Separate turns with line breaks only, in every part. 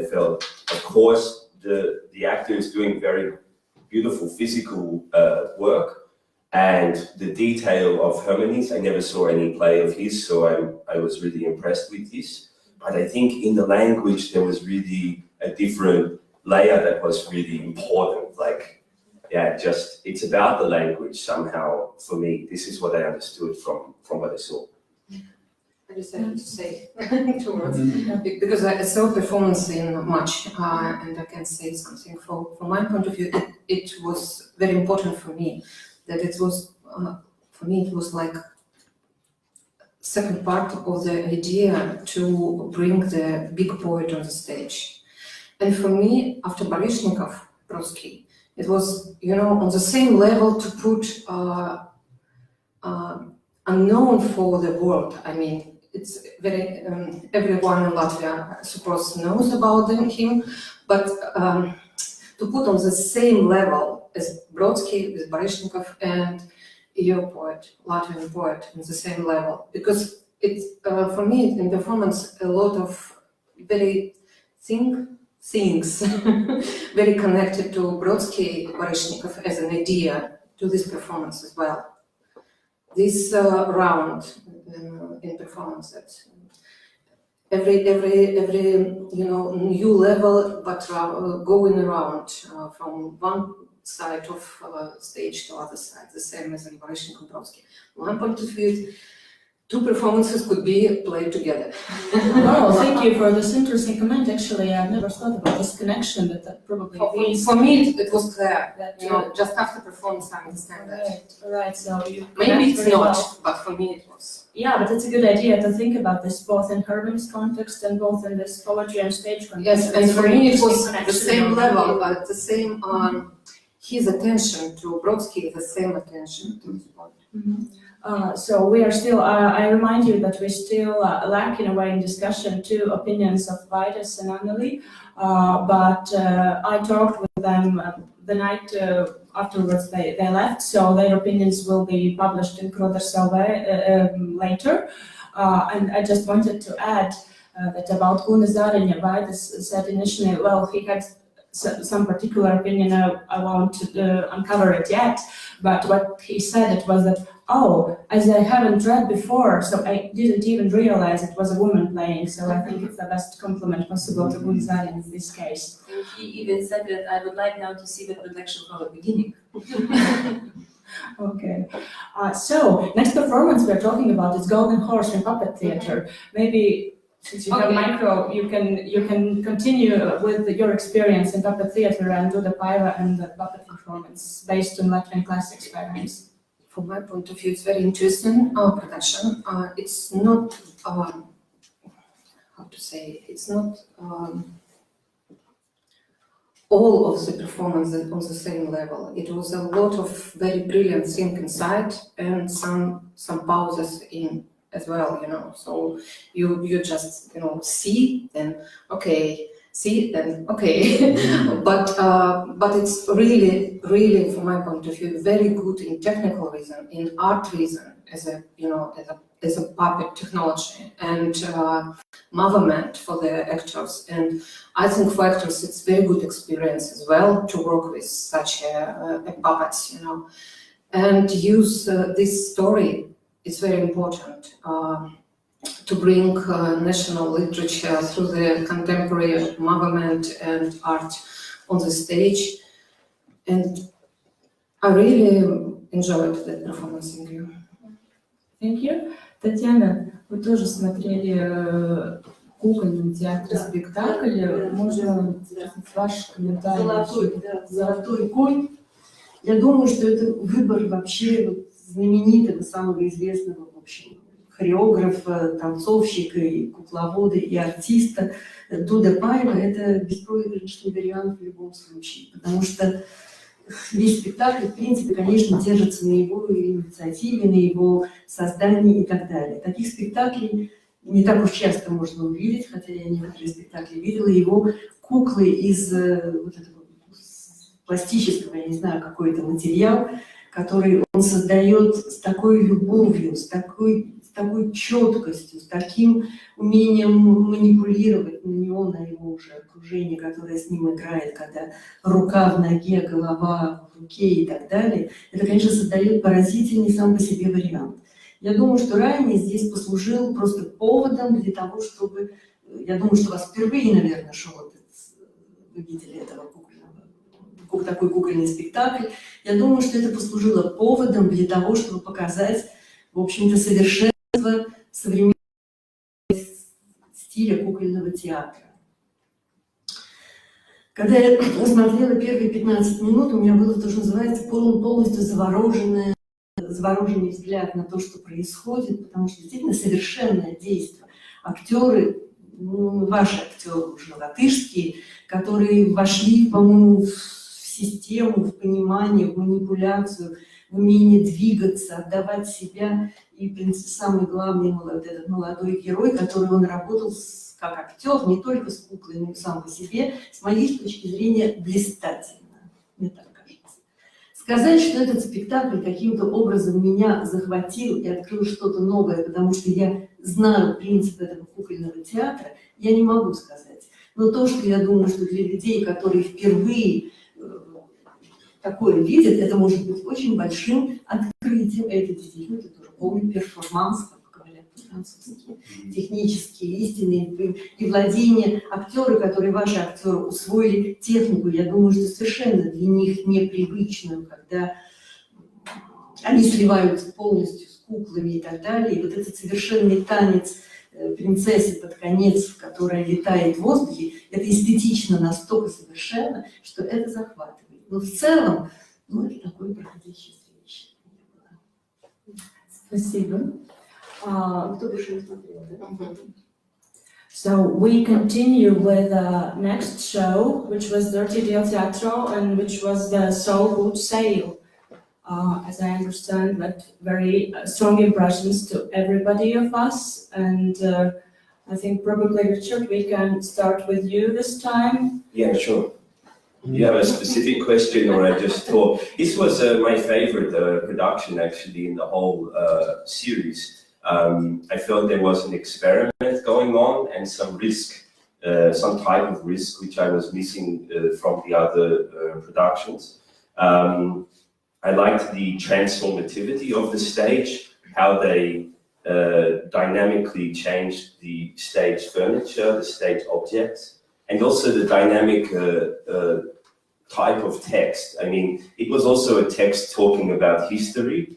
they felt. Of course, the actor is doing very beautiful physical work, and the detail of harmonies. I never saw any play of his, so I was really impressed with this. But I think in the language there was really a different layer that was really important. Like, yeah, just it's about the language somehow for me. This is what I understood from what I saw.
I just have to say two words, because I saw performance in March, and I can say something from my point of view. It was very important for me that it was, for me, it was like second part of the idea to bring the big poet on the stage. And for me, after Baryshnikov, Brodsky, it was, you know, on the same level to put unknown for the world. I mean, it's very, everyone in Latvia, I suppose, knows about him, but to put on the same level as Brodsky with Baryshnikov and your poet, Latvian poet, on the same level, because it's, for me, in performance, a lot of very things very connected to Brodsky, Baryshnikov as an idea to this performance as well. This round in performance, that every you know, new level, but going around from one side of stage to other side, the same as in Baryshnikov, Brodsky. One point of view, two performances could be played together.
Oh, thank you for this interesting comment. Actually, I've never thought about this connection, but that probably means...
For me, it was clear that, you know, just after performance, I understand that.
Right, so you...
Maybe it's not, but for me it was.
Yeah, but it's a good idea to think about this both in Herman's context and both in this poetry and stage context.
Yes, and for me it was the same level, but the same, his attention to Brodsky, the same attention to his poet.
So we are still, I remind you that we still lack in a way in discussion two opinions of Vaidas and Anneli, but I talked with them the night afterwards they left, so their opinions will be published in Kroder later. And I just wanted to add that about Guna Zariņa, Vaidas said initially, well, he had some particular opinion, I won't uncover it yet, but what he said it was that, oh, as I haven't read before, so I didn't even realize it was a woman playing, so I think it's the best compliment possible to Guna Zariņa in this case.
And he even said that I would like now to see the production from the beginning.
Okay, so next performance we're talking about is Golden Horse in Puppet Theatre. Maybe since you have a micro, you can continue with your experience in puppet theatre and do the pyra and the puppet performance based on Latvian classics experience.
From my point of view, it's very interesting production. It's not, how to say, it's not all of the performances on the same level. It was a lot of very brilliant things inside and some pauses in as well, you know. So you just, you know, see and okay, see and okay. but it's really from my point of view very good in technical reason, in art reason, as a, you know, as a puppet technology and movement for the actors. And I think for actors it's very good experience as well to work with such a puppets, you know, and use this story. It's very important to bring national literature through the contemporary movement and art on the stage. And I really enjoyed that performance in you.
Thank you. Татьяна, вы тоже смотрели кукольный театр спектакль. Можно ваш комментарий?
Золотой конь. Я думаю, что это выбор вообще знаменитого, самого известного, в общем, хореографа, танцовщика, и кукловода, и артиста Дуда Паева. Это беспроигрышный вариант в любом случае, потому что весь спектакль, в принципе, конечно, держится на его инициативе, на его создании и так далее. Таких спектаклей не так уж часто можно увидеть, хотя я некоторые спектакли видела. Его куклы из вот этого пластического, я не знаю, какой это материал, который он создает с такой любовью, с такой четкостью, с таким умением манипулировать на него, на его уже окружение, которое с ним играет, когда рука в ноге, голова в руке и так далее, это, конечно, создает поразительный сам по себе вариант. Я думаю, что ранее здесь послужил просто поводом для того, чтобы... Я думаю, что у вас впервые, наверное, шел этот, вы видели этого такой кукольный спектакль. Я думаю, что это послужило поводом для того, чтобы показать, в общем-то, совершенство современного стиля кукольного театра. Когда я смотрела первые 15 минут, у меня было то, что называется полностью завороженный взгляд на то, что происходит, потому что действительно совершенное действие. Актеры, ваши актеры уже латышские, которые вошли, по-моему, в систему, в понимание, в манипуляцию, в умение двигаться, отдавать себя. И, в принципе, самый главный этот молодой герой, который он работал как актер, не только с куклой, но и сам по себе, с моей точки зрения, блистательно. Мне так кажется. Сказать, что этот спектакль каким-то образом меня захватил и открыл что-то новое, потому что я знаю принцип этого кукольного театра, я не могу сказать. Но то, что я думаю, что для людей, которые впервые такое видят, это может быть очень большим открытием. Это действительно это тоже полный перформанс, как говорят по-французски, технические, истинные и владение. Актеры, которые ваши актеры усвоили технику, я думаю, что совершенно для них непривычную, когда они сливаются полностью с куклами и так далее. И вот этот совершенный танец принцессы под конец, которая летает в воздухе, это эстетично настолько совершенно, что это захватывает. Но в целом, это такое проходящее зрелище.
Спасибо.
Кто больше не смотрел, да?
So we continue with the next show, which was Dirty Deal Teatro, and which was the So Good Sale. As I understand, that very strong impressions to everybody of us. And I think probably, Richard, we can start with you this time.
Yeah, sure. You have a specific question, or I just thought this was my favorite production actually in the whole series. I felt there was an experiment going on and some risk, some type of risk which I was missing from the other productions. I liked the transformativity of the stage, how they dynamically changed the stage furniture, the stage objects, and also the dynamic type of text. I mean, it was also a text talking about history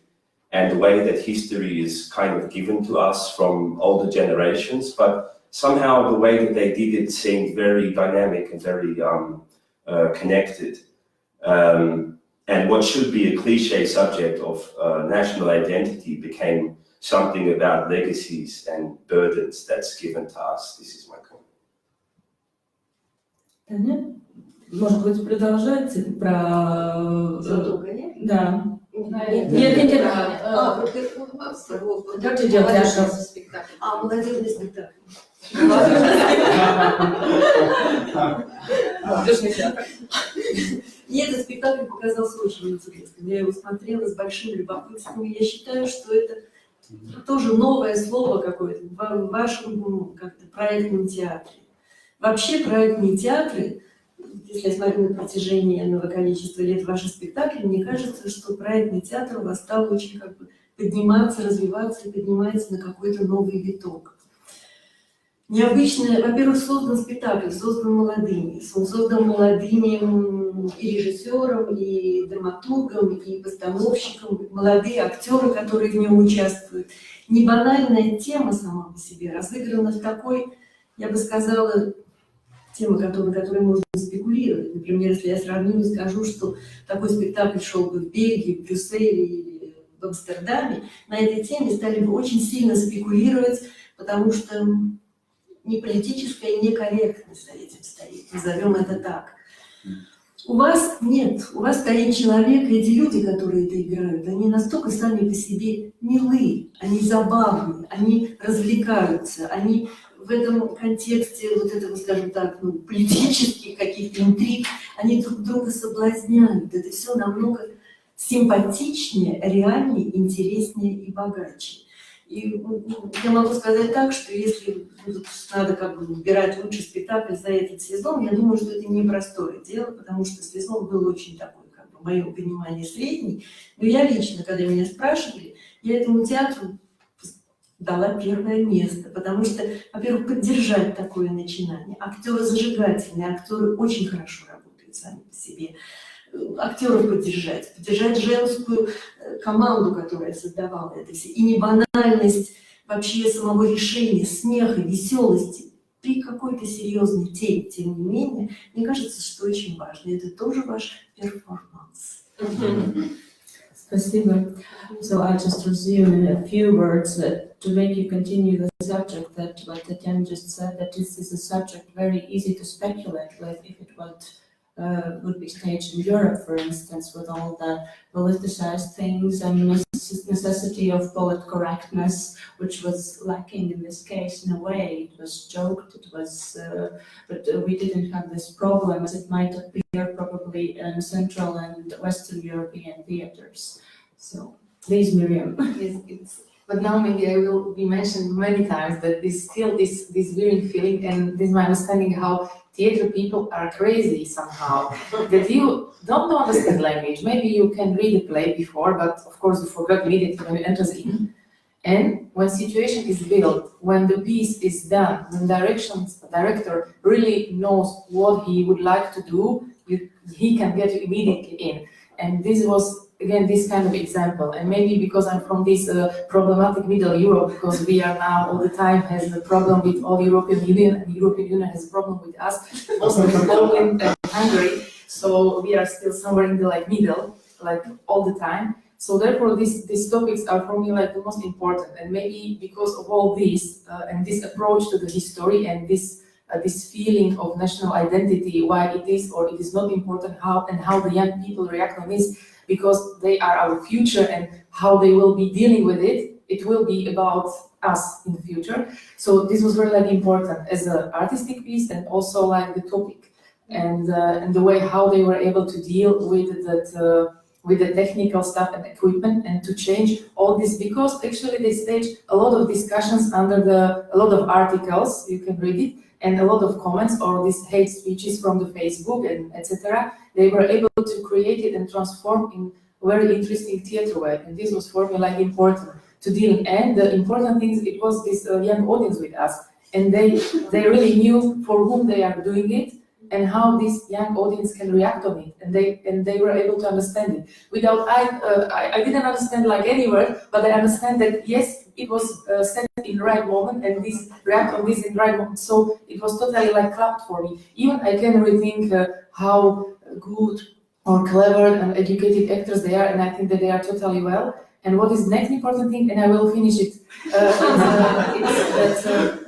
and the way that history is kind of given to us from older generations, but somehow the way that they did it seemed very dynamic and very connected. And what should be a cliche subject of national identity became something about legacies and burdens that's given to us. This is my comment.
Таня? Может быть, продолжать про... Да. Нет. Давайте делать
Молодежный спектакль.
Молодежный спектакль.
Молодежный театр.
И этот спектакль показался очень интересным. Я его смотрела с большим любопытством. И я считаю, что это тоже новое слово какое-то в вашем как-то проектном театре. Вообще проектные театры, если я смотрю на протяжении много количества лет ваших спектаклей, мне кажется, что проектный театр у вас стал очень как бы подниматься, развиваться и поднимается на какой-то новый виток. Необычно, во-первых, создан спектакль, создан молодыми и режиссером, и драматургом, и постановщиком, молодые актеры, которые в нем участвуют. Не банальная тема сама по себе, разыграна в такой, я бы сказала, тема, которой можно спекулировать. Например, если я сравню и скажу, что такой спектакль шел бы в Бельгии, в Брюсселе или в Амстердаме, на этой теме стали бы очень сильно спекулировать, потому что не политическая некорректность за этим стоит, назовем это так. У вас нет, у вас стоит человек, и эти люди, которые это играют, они настолько сами по себе милы, они забавны, они развлекаются, они в этом контексте вот этого, скажем так, политических каких-то интриг, они друг друга соблазняют. Это все намного симпатичнее, реальнее, интереснее и богаче. И я могу сказать так, что если надо как бы выбирать лучший спектакль за этот сезон, я думаю, что это непростое дело, потому что сезон был очень такой, как бы, в моем понимании, средний. Но я лично, когда меня спрашивали, я этому театру дала первое место, потому что, во-первых, поддержать такое начинание. Актеры зажигательные, актеры очень хорошо работают сами по себе. Актеров поддержать женскую команду, которая создавала это все, и не банальность вообще самого решения, смеха, веселости при какой-то серьезной теме, тем не менее, мне кажется, что очень важно. Это тоже ваш перформанс.
Спасибо. So I just resume in a few words to make you continue the subject that what Tatjana just said, that this is a subject very easy to speculate with if it would be staged in Europe, for instance, with all the politicized things and necessity of polit correctness, which was lacking in this case in a way. It was joked, it was, but we didn't have this problem as it might appear probably in Central and Western European theaters. So, please, Miriam.
Yes, but now maybe I will be mentioned many times that this weird feeling, and this is my understanding how theater people are crazy somehow, that you don't understand language. Maybe you can read a play before, but of course you forgot immediately when you enter in. And when situation is built, when the piece is done, when director really knows what he would like to do, he can get you immediately in. And this was, again, this kind of example. And maybe because I'm from this problematic Middle Europe, because we are now all the time has a problem with all European Union, and European Union has a problem with us, also with Poland and Hungary. So we are still somewhere in the middle, all the time. So therefore, these topics are for me the most important. And maybe because of all this and this approach to the history and this feeling of national identity, why it is or it is not important, how the young people react on this, because they are our future and how they will be dealing with it, it will be about us in the future. So this was very important as an artistic piece and also the topic and the way how they were able to deal with that. With the technical stuff and equipment, and to change all this, because actually they staged a lot of discussions under a lot of articles, you can read it, and a lot of comments or these hate speeches from the Facebook and etc. They were able to create it and transform in a very interesting theater way, and this was for me important to deal. And the important thing is it was this young audience with us, and they really knew for whom they are doing it, and how this young audience can react on it, and they were able to understand it. Without I didn't understand any word, but I understand that yes, it was said in the right moment, and this react on this in the right moment. So it was totally clapped for me. Even I can rethink how good or clever and educated actors they are, and I think that they are totally well. And what is next important thing, and I will finish it, it's that.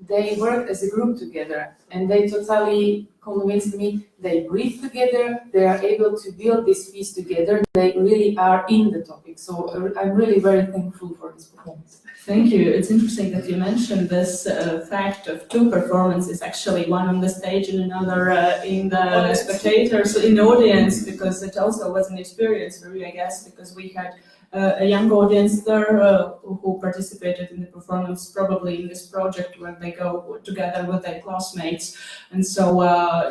They work as a group together, and they totally convinced me. They breathe together, they are able to build this piece together, they really are in the topic. So I'm really very thankful for this performance.
Thank you. It's interesting that you mentioned this fact of two performances, actually one on the stage and another in the spectators, in the audience, because it also was an experience for me, I guess, because we had a young audience there who participated in the performance, probably in this project when they go together with their classmates. And so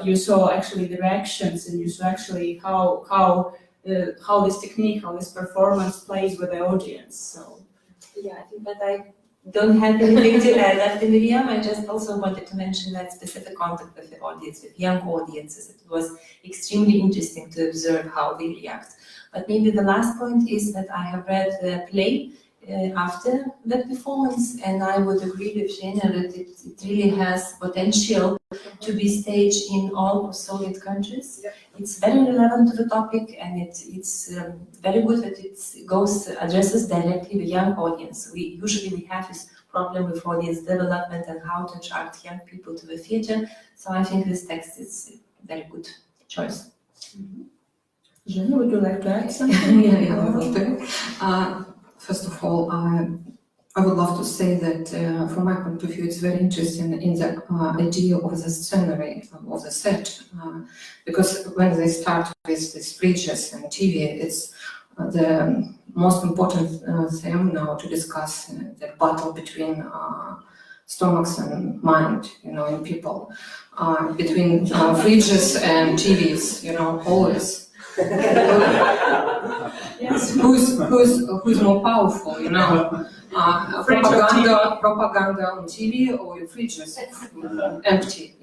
you saw actually the reactions, and you saw actually how this technique, how this performance plays with the audience. So
yeah, I think that I don't have anything to add after Miriam. I just also wanted to mention that specific contact with the audience, with young audiences. It was extremely interesting to observe how they react. But maybe the last point is that I have read the play after that performance, and I would agree with Zhenya that it really has potential to be staged in all Soviet countries. Yeah. It's very relevant to the topic, and it's very good that it addresses directly the young audience. We usually have this problem with audience development and how to attract young people to the theater. So I think this text is a very good choice.
Mm-hmm. Zhenya, would you like to add something?
Yeah, I will do. First of all, I would love to say that from my point of view, it's very interesting in the idea of the scenery of the set, because when they start with these preachers and TV, it's the most important theme now to discuss, the battle between stomachs and mind, in people, between fridges and TVs, always.
Yes.
Who's more powerful, propaganda on TV or your fridge is empty,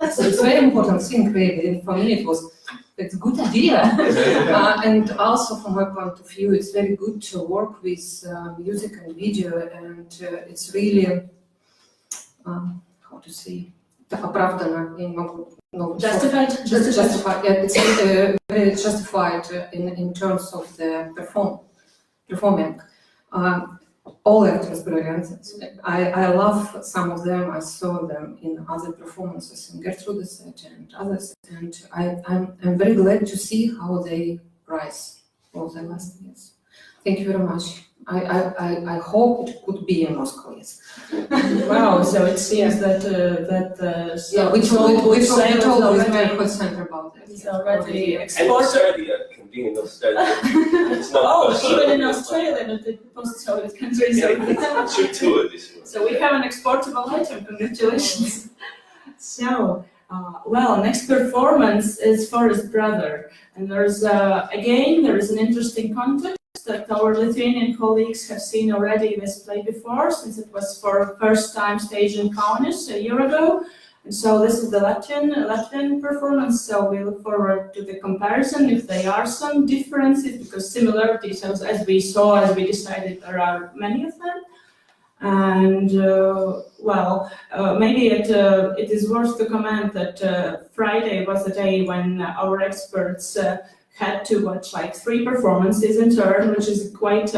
It's a very important thing, really. And for me, it's a good idea. And also, from my point of view, it's very good to work with music and video, and it's really, how to say, оправдано, я не могу.
Justified.
Yeah, it's very justified in terms of the performing. All actors brilliant. I love some of them. I saw them in other performances in Gertrude set and others, and I'm very glad to see how they rise over the last years. Thank you very much. I hope it could be in Moscow. Yes.
Wow, so it seems that
we told the medical center about that.
It's already
And
exported.
Australia can be in Australia. It's not
Oh, even in Australia, but the post-Soviet countries.
Yeah, should tour this one.
So we have an exportable item. Congratulations. So, well, next performance is Forest Brother, and there is an interesting context that our Lithuanian colleagues have seen already this play before, since it was for first time staged in Kaunas a year ago. And so this is the Latvian performance, so we look forward to the comparison if there are some differences, because similarities, as we decided, there are many of them. And maybe it is worth to comment that Friday was the day when our experts had to watch like 3 performances in turn, which is quite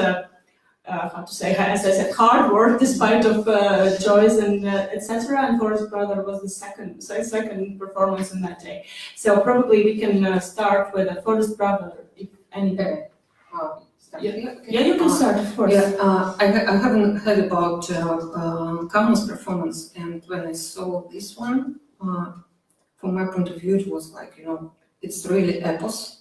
as I said, hard work despite of joys and etc. And Forest Brother was the second performance in that day. So probably we can start with a Forest Brother. If any. Yeah, you can start, of course.
Yeah, I haven't heard about Kaunas performance, and when I saw this one, from my point of view, it was like, it's really epos.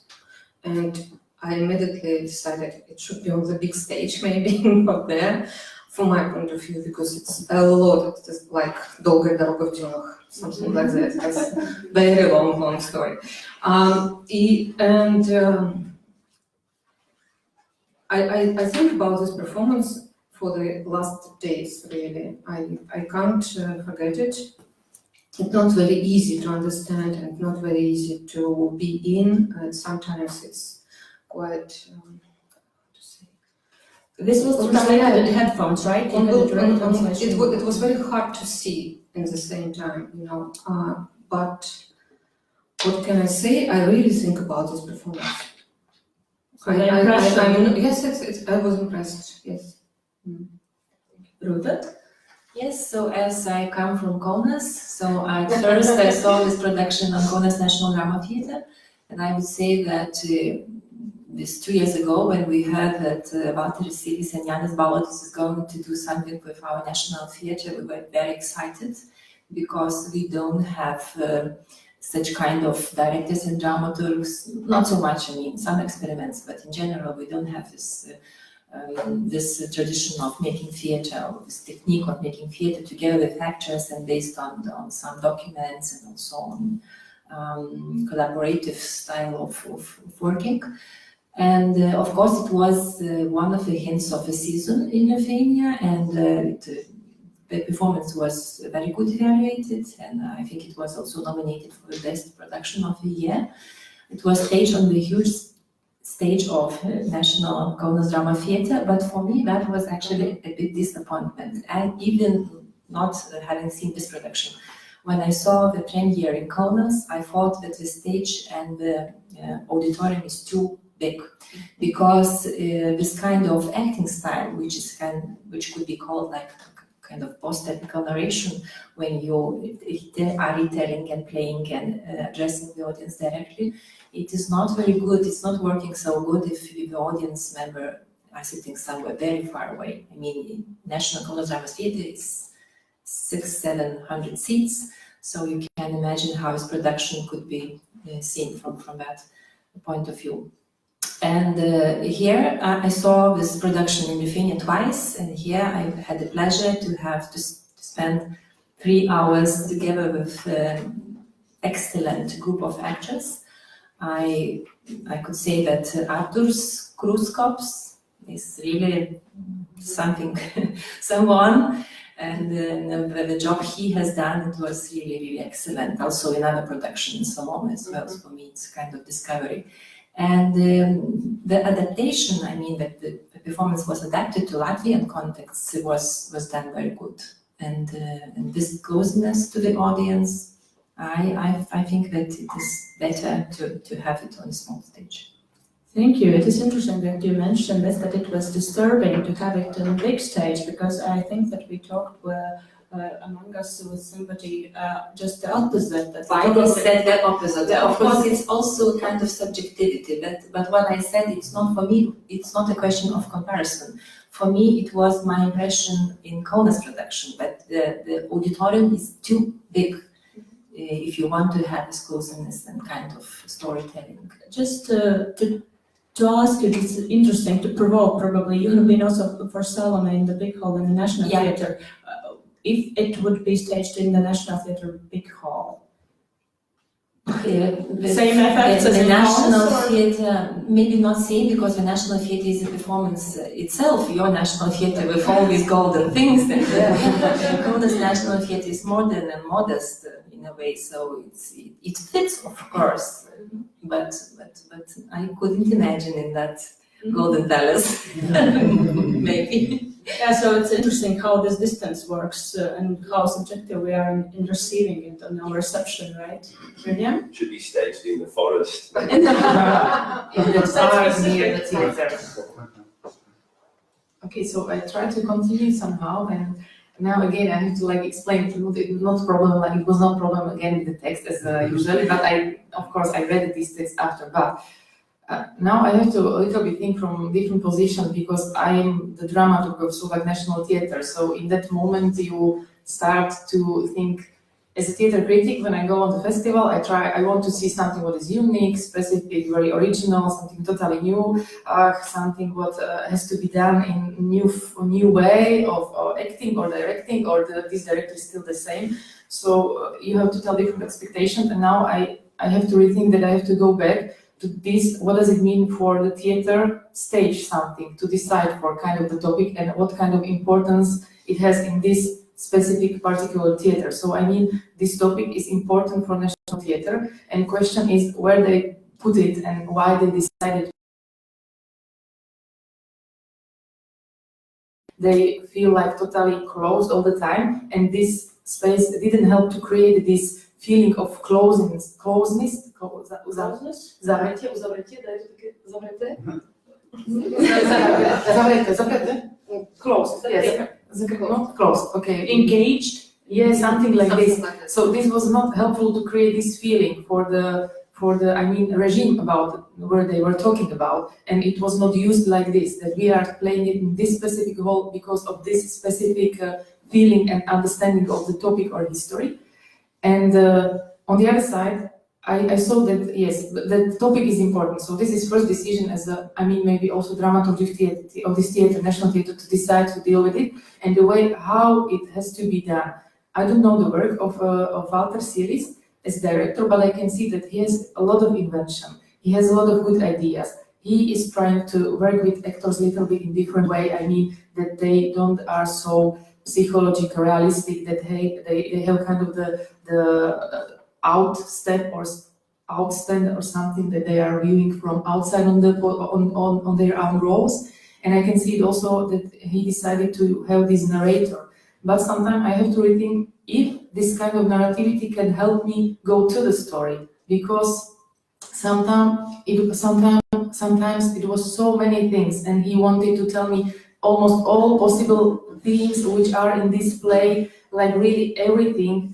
And I immediately decided it should be on the big stage, maybe not there, from my point of view, because it's a lot of this, like Долгая дорога в дюнах, something like that. It's a very long story. I think about this performance for the last days, really. I can't forget it. It's not very easy to understand and not very easy to be in. And sometimes it's quite, how to say.
This was translated in headphones, right?
It was very hard to see in the same time, but what can I say? I really think about this performance. Yes, I was impressed, yes.
Ruta?
Yes, so as I come from Kaunas, so at first I saw this production on Kaunas National Drama Theatre, and I would say that this 2 years ago when we heard that Valteris Silis and Yanis Balatis is going to do something with our national theatre, we were very excited because we don't have such kind of directors and dramaturgs, not so much, some experiments, but in general we don't have this this tradition of making theatre, this technique of making theatre together with actors and based on some documents and also on collaborative style of working. And of course it was one of the hints of the season in Lithuania, and the performance was very good evaluated, and I think it was also nominated for the best production of the year. It was staged on the huge stage of National Kaunas Drama Theatre, but for me that was actually a big disappointment. And even not having seen this production, when I saw the premiere in Kaunas, I thought that the stage and the auditorium is too big, because this kind of acting style, which could be called like kind of post-technical narration, when you are retelling and playing and addressing the audience directly, it is not very good. It's not working so good if the audience member are sitting somewhere very far away. National Kaunas Drama Theatre is 600-700 seats, so you can imagine how his production could be seen from that point of view. And here I saw this production in Lithuania twice, and here I had the pleasure to have to spend 3 hours together with an excellent group of actors. I could say that Arthur's Kruskops is really something, someone, and the job he has done, it was really, really excellent. Also in other productions, Salome as well, for me it's kind of discovery. And the adaptation, I mean, that the performance was adapted to Latvian context, was done very good. And this closeness to the audience, I think that it is better to have it on a small stage.
Thank you. It is interesting that you mentioned this, that it was disturbing to have it on a big stage, because I think that we talked among us with somebody just the opposite. That
I said the opposite. Of course, it's also a kind of subjectivity. But what I said, it's not for me. It's not a question of comparison. For me, it was my impression in Kaunas production that the auditorium is too big if you want to have this closeness and kind of storytelling.
Just to ask you, it's interesting to provoke. Probably you have been also for Salome in the big hall in the National Theatre. If it would be staged in the National Theatre big hall, same effects as
the
in
National
halls,
Theatre, maybe not same, because the National Theatre is a performance itself. Your National Theatre with all these golden things. Kaunas National Theatre is modern and modest in a way, so it fits, of course. But I couldn't imagine in that golden palace, maybe.
Yeah, so it's interesting how this distance works and how subjective we are in receiving it on our reception, right? William?
Should be staged in the forest.
In the stars near the theater.
Okay, so I try to continue somehow, and now again I have to explain to you that it was not problem, it was not problem again with the text as usually, but of course I read this text after, but now I have to a little bit think from different position, because I'm the dramaturg of Slovak National Theatre. So in that moment you start to think, as a theatre critic, when I go on the festival, I want to see something what is unique, specific, very original, something totally new, something what has to be done in new way of acting or directing, or this director is still the same. So you have total different expectations, and now I have to rethink that I have to go back to this, what does it mean for the theater stage something, to decide for kind of the topic and what kind of importance it has in this specific particular theater. So I mean, this topic is important for National Theatre, and question is where they put it and why they decided. They feel totally closed all the time, and this space didn't help to create this feeling of closeness. Zavrete, closed, yes. Not closed, okay.
Engaged?
Yeah, something like this. So this was not helpful to create this feeling for the regime about where they were talking about, and it was not used like this, that we are playing it in this specific hall because of this specific feeling and understanding of the topic or history. And on the other side, I saw that, yes, the topic is important. So this is first decision as maybe also dramaturgy of this theater, National Theatre, to decide to deal with it, and the way how it has to be done. I don't know the work of Walter Silis as director, but I can see that he has a lot of invention. He has a lot of good ideas. He is trying to work with actors a little bit in different way. I mean, that they are so psychological, realistic, that they have kind of the outstand or something that they are viewing from outside on their own roles. And I can see it also that he decided to have this narrator. But sometimes I have to rethink if this kind of narrativity can help me go to the story, because sometimes it was so many things, and he wanted to tell me almost all possible themes which are in this play, really everything.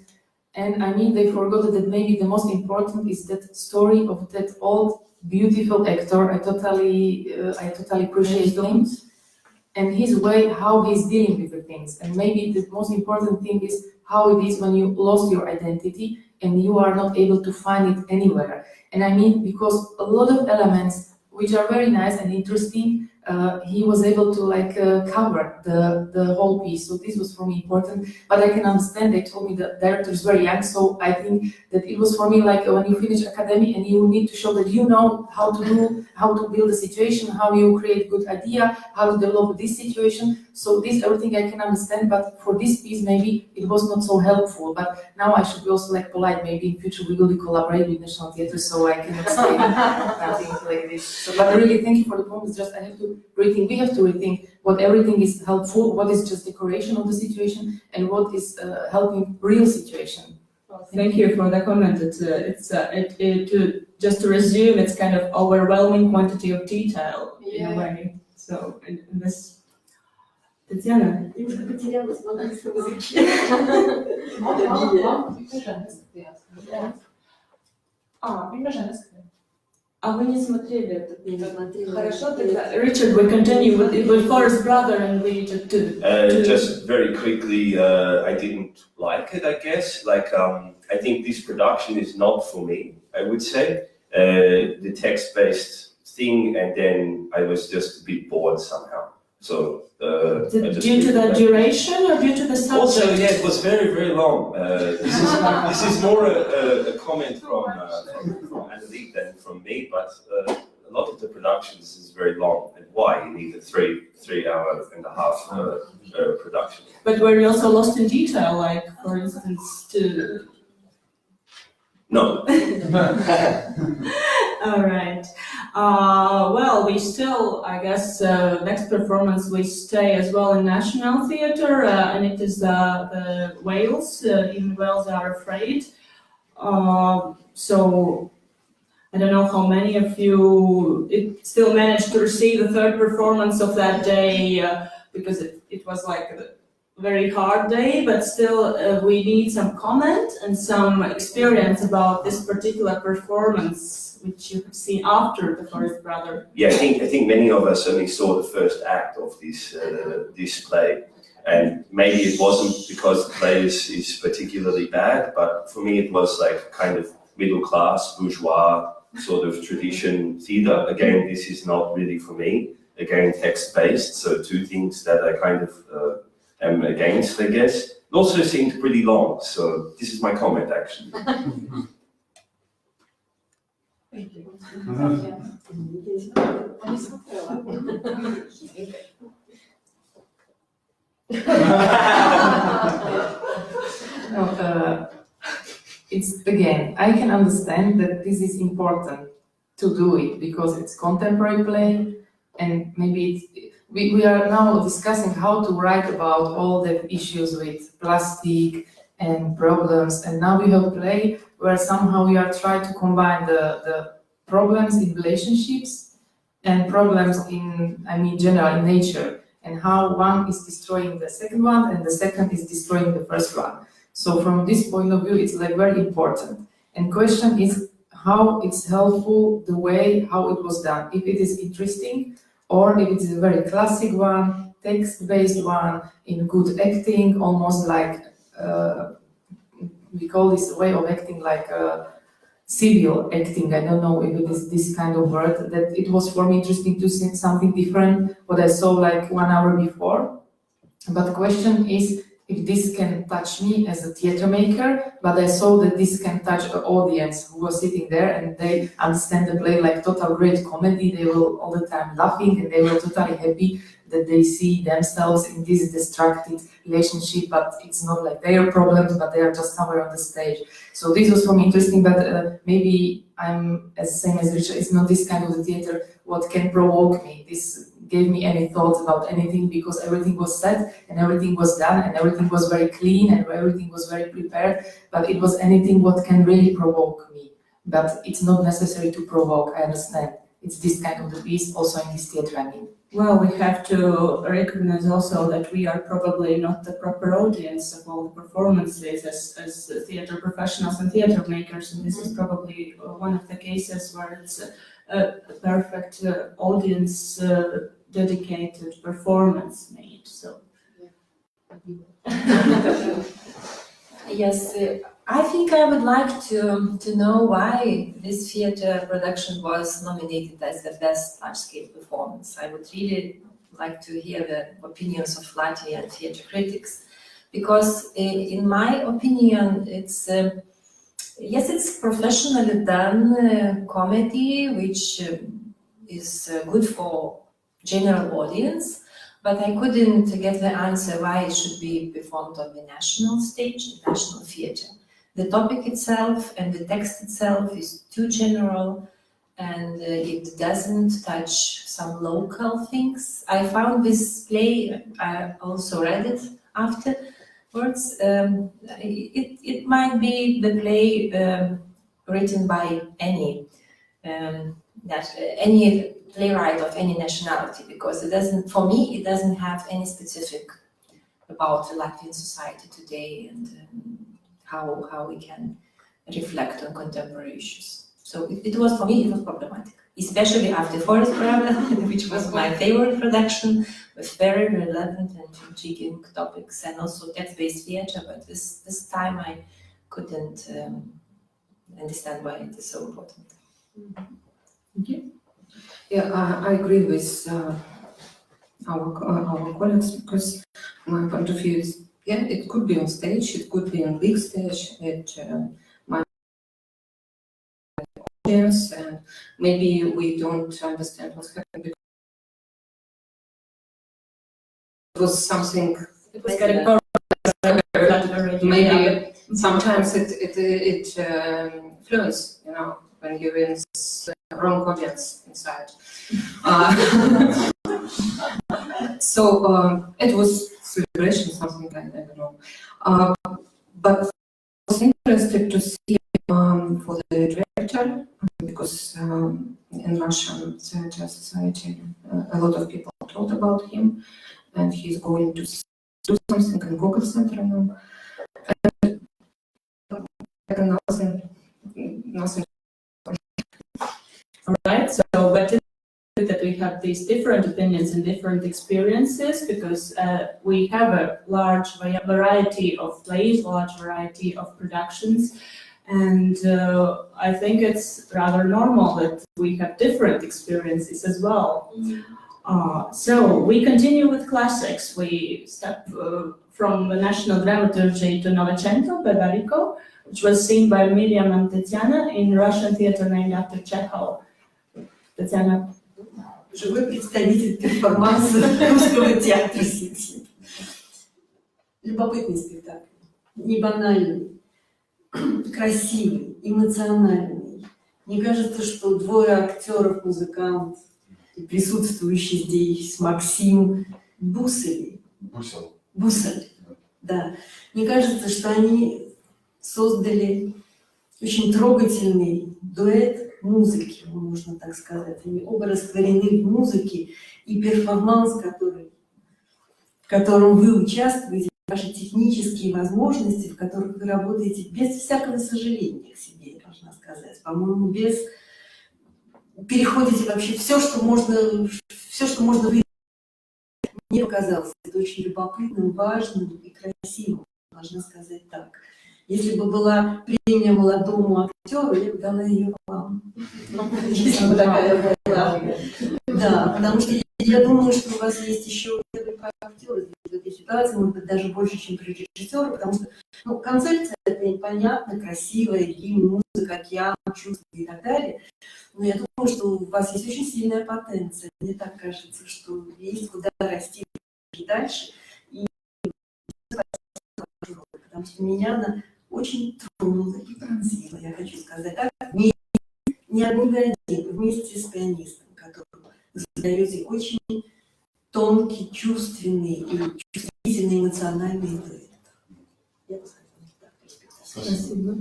And I mean, they forgot that maybe the most important is that story of that old, beautiful actor. I totally appreciate him and his way, how he's dealing with the things. And maybe the most important thing is how it is when you lost your identity and you are not able to find it anywhere. And I mean, because a lot of elements which are very nice and interesting. He was able to like cover the whole piece, so this was for me important. But I can understand, they told me the director is very young, so I think that it was for me like when you finish academy and you need to show that you know how to build a situation, how you create good idea, how to develop this situation. So this everything I can understand, but for this piece maybe it was not so helpful. But now I should be also like polite. Maybe in future we will be collaborate with National Theatre, so I cannot say nothing like this. So, but really, thank you for the comments. Just I have to rethink. We have to rethink what everything is helpful, what is just decoration of the situation, and what is helping real situation.
Well, thank you for the comment. Just to resume, it's kind of overwhelming quantity of detail in a way. So in this, Tatiana.
Немножко потерялась в английском языке.
А вы не смотрели этот фильм? Хорошо, тогда, Richard, we continue with Forest Brother and we
Just very quickly, I didn't like it, I guess. Like, I think this production is not for me, I would say. The text-based thing, and then I was just a bit bored somehow. So,
due to the duration or due to the subject?
Also, yeah, it was very, very long. This is more a comment from Anneliek than from me, but a lot of the productions is very long. And why? You need a 3 hour and a half production.
But were you also lost in detail, like, for instance, to...
No.
All right. Well, we still, I guess, next performance we stay as well in National Theatre, and it is the Wales. In Wales Are Afraid. So I don't know how many of you still managed to receive the third performance of that day, because it was like a very hard day, but still we need some comment and some experience about this particular performance, which you have seen after the Forest Brother.
Yeah, I think many of us only saw the first act of this play, and maybe it wasn't because the play is particularly bad, but for me it was like kind of middle class, bourgeois sort of tradition theatre. Again, this is not really for me. Again, text based, so two things that I kind of am against, I guess. It also seemed pretty long, so this is my comment actually.
It's again, I can understand that this is important to do it because it's contemporary play, and maybe we are now discussing how to write about all the issues with plastic and problems, and now we have play where somehow we are trying to combine the problems in relationships and problems in, I mean, general in nature, and how one is destroying the second one and the second is destroying the first one. So from this point of view, it's like very important. And question is how it's helpful, the way how it was done, if it is interesting, or if it's a very classic one, text-based one, in good acting, almost like, we call this a way of acting like civil acting. I don't know if it is this kind of word, that it was for me interesting to see something different, what I saw like 1 hour before. But the question is, if this can touch me as a theatre maker, but I saw that this can touch the audience who was sitting there and they understand the play like total great comedy. They were all the time laughing and they were totally happy that they see themselves in this distracted relationship, but it's not like their problems, but they are just somewhere on the stage. So this was for me interesting, but maybe I'm as same as Richard. It's not this kind of the theatre what can provoke me. This gave me any thoughts about anything because everything was set and everything was done and everything was very clean and everything was very prepared, but it was anything what can really provoke me. But it's not necessary to provoke, I understand. It's this kind of the piece also in this theatre, I mean.
Well, we have to recognize also that we are probably not the proper audience of all the performances as theatre professionals and theatre makers, and this is probably one of the cases where it's a perfect audience dedicated performance made. So
Yes, I think I would like to know why this theatre production was nominated as the best large-scale performance. I would really like to hear the opinions of Latvian theatre critics, because in my opinion, it's yes, it's professionally done comedy, which is good for general audience, but I couldn't get the answer why it should be performed on the national stage, the national theatre. The topic itself and the text itself is too general, and it doesn't touch some local things. I found this play, I also read it afterwards. It might be the play written by any any playwright of any nationality, because it doesn't, for me, it doesn't have any specific about Latvian society today and how we can reflect on contemporary issues. So it was, for me, it was problematic, especially after Forest Forever, which was my favorite production, with very relevant and intriguing topics, and also text-based theatre, but this time I couldn't understand why it is so important.
Thank you.
Yeah, I agree with our colleagues, because my point of view is, yeah, it could be on stage, it could be on big stage, it might be audience, and maybe we don't understand what's happening because it was something.
It was getting already.
Maybe sometimes it fluence, you know, when you're in wrong audience inside. So it was celebration, something I don't know. But I was interested to see for the director, because in Russian theatre society a lot of people talked about him, and he's going to do something in Google Center now. And nothing.
All right, so but that we have these different opinions and different experiences, because we have a large variety of plays, large variety of productions, and I think it's rather normal that we have different experiences as well. So we continue with classics. We step from the national dramaturgy to Novechenko, Barbarico, which was seen by Miriam and Tatiana in Russian theater named after Chekhov. Tatiana.
Живой представитель перформанса русского театра сети. Любопытный спектакль, не банальный, красивый, эмоциональный. Мне кажется, что двое актеров, музыкантов, и присутствующий здесь Максим Бусель, да. Мне кажется, что они создали очень трогательный дуэт музыки, можно так сказать. Они оба растворены в музыке, и перформанс, в котором вы участвуете, ваши технические возможности, в которых вы работаете без всякого сожаления к себе, я должна сказать. По-моему, переходите вообще все, что можно выявить. Мне показалось это очень любопытным, важным и красивым, должна сказать так. Если бы была премия молодому актеру, я бы дала ее вам. Если бы такая была. Да, потому что я думаю, что у вас есть еще несколько актеров в этой ситуации, может быть, даже больше, чем режиссеры, потому что концепция это понятна, красивая, гимн, музыка, океан, чувства и так далее. Но я думаю, что у вас есть очень сильная потенция. Мне так кажется, что есть куда расти и дальше. И потому что меня она очень тронула и пронзила, я хочу сказать. Так, не одни вы один, вместе с пианистом, которому задаете очень тонкий, чувственный и чувствительный эмоциональный дуэт. Я бы сказала, так,
Спасибо.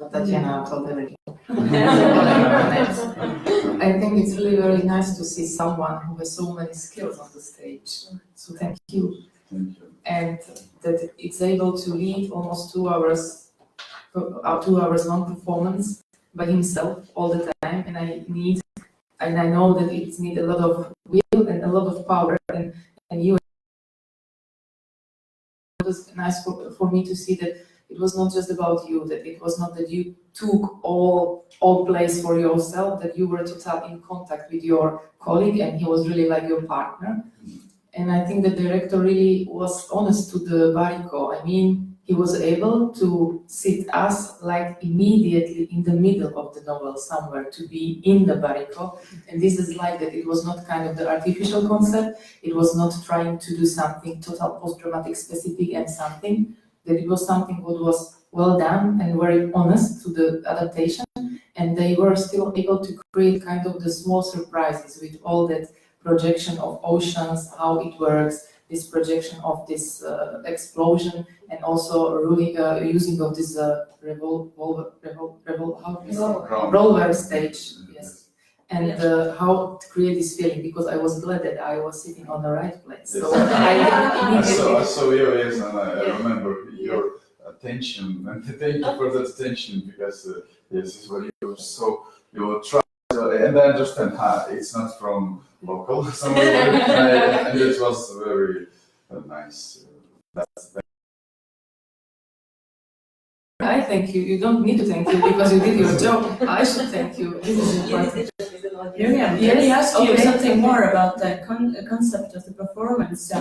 Tatiana told everything.
I think it's really very nice to see someone who has so many skills on the stage. So thank you. And that it's able to lead almost 2 hours, 2 hours long performance by himself all the time. And I know that it needs a lot of will and a lot of power, and you was nice for me to see that it was not just about you, that it was not that you took all place for yourself, that you were totally in contact with your colleague and he was really like your partner. And I think the director really was honest to the barrico. I mean, he was able to sit us like immediately in the middle of the novel somewhere, to be in the barrico. And this is like that it was not kind of the artificial concept, it was not trying to do something total post-dramatic specific and something, that it was something what was well done and very honest to the adaptation. And they were still able to create kind of the small surprises with all that projection of oceans, how it works, this projection of this explosion, and also really using of this roller stage, yes, and how to create this feeling, because I was glad that I was sitting on the right place. So
I saw you, yes, and I remember your attention, and thank you for that attention, because yes, it's what you were trying. And I understand, it's not from local somewhere, and it was very nice.
I thank you. You don't need to thank you because you did your job. I should thank you. This is important.
Miriam, let me ask you something more about the concept of the performance,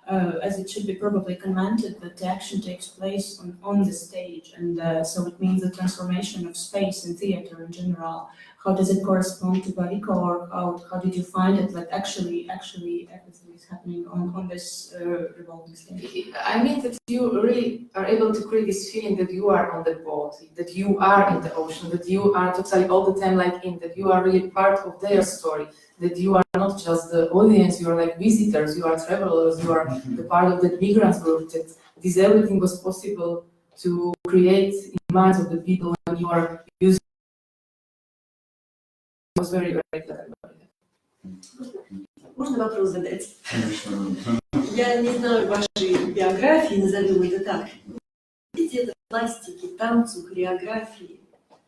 as it should be probably commented that the action takes place on the stage, and so it means the transformation of space in theater in general. How does it correspond to barrico, or how did you find it that actually everything is happening on this revolving stage?
I mean that you really are able to create this feeling that you are on the boat, that you are in the ocean, that you are totally all the time like in, that you are really part of their story, that you are not just the audience, you are like visitors, you are travelers, you are the part of the migrants group, that this everything was possible to create in the minds of the people when you are using. I was very, very glad about it.
Можно вопрос задать?
Конечно.
Я не знаю вашей биографии, назовем это так. Видите, это пластики, танцу, хореографии.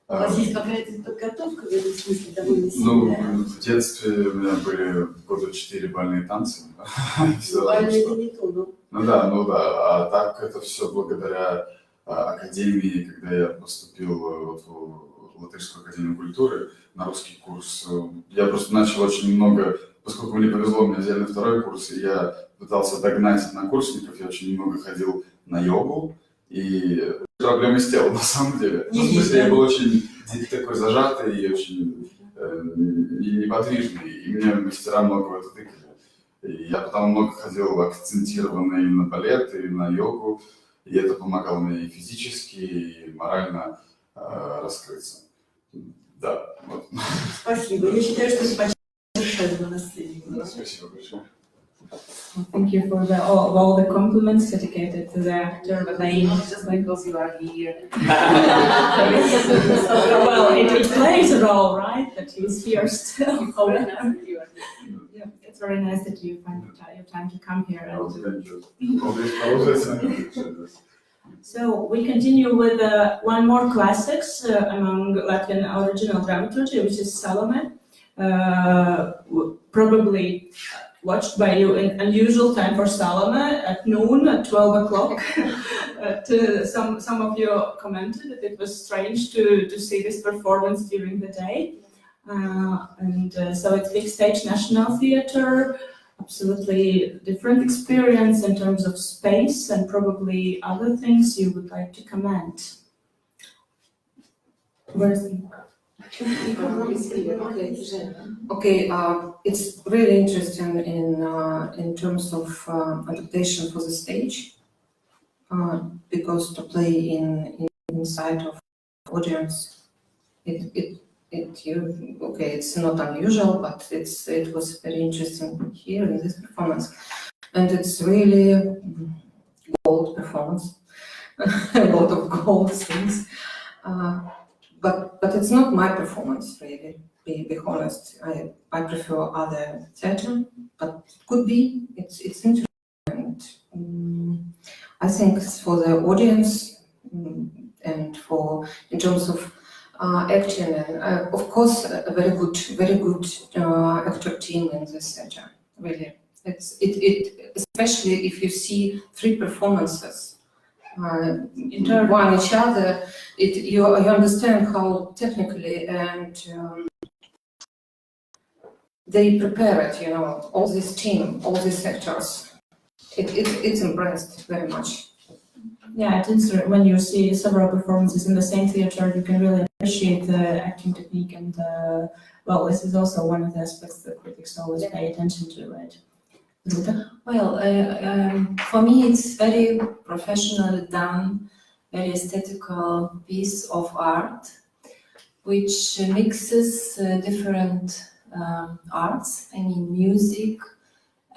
У вас есть какая-то подготовка в этом смысле довольно сильная?
Ну, в детстве у меня были года 4 бальные танцы.
Бальные это не то, но...
Ну да, а так это все благодаря академии, когда я поступил в Латышскую академию культуры на русский курс. Я просто начал очень много, поскольку мне повезло, меня взяли на второй курс, и я пытался догнать однокурсников, я очень много ходил на йогу, и проблемы с телом на самом деле. Ну, в смысле, я был очень такой зажатый и очень неподвижный, и мне мастера много в это тыкали. И я потом много ходил акцентированно и на балет, и на йогу, и это помогало мне и физически, и морально раскрыться. Да, вот.
Спасибо. Я считаю, что это почти совершенно наследие.
Спасибо большое.
Well, thank you for all the compliments dedicated to the actor, but
Just because you are here.
well, it plays a role, right? That he's here still. Yeah, it's very nice that you find your time to come here. So we continue with one more classics among Latvian original dramaturgy, which is Salome. Probably watched by you in unusual time for Salome at noon, at 12 o'clock. Some of you commented that it was strange to see this performance during the day. So it's Big Stage National Theatre, absolutely different experience in terms of space and probably other things you would like to comment. Where's the...
Okay, it's really interesting in terms of adaptation for the stage, because to play inside of audience, it's not unusual, but it was very interesting here in this performance, and it's really gold performance, a lot of gold things. But it's not my performance, really, be honest. I prefer other theatre, but it could be. It's interesting. And, I think it's for the audience and for in terms of acting and of course a very good actor team in this theatre. Really, Especially if you see three performances
In turn.
one each other, you understand how technically and they prepare it, you know, all this team, all these actors. It's impressed very much.
Yeah, it is when you see several performances in the same theater, you can really appreciate the acting technique and well, this is also one of the aspects that critics always pay attention to, right? Rita?
Well, for me, it's very professionally done, very aesthetical piece of art, which mixes different arts. I mean, music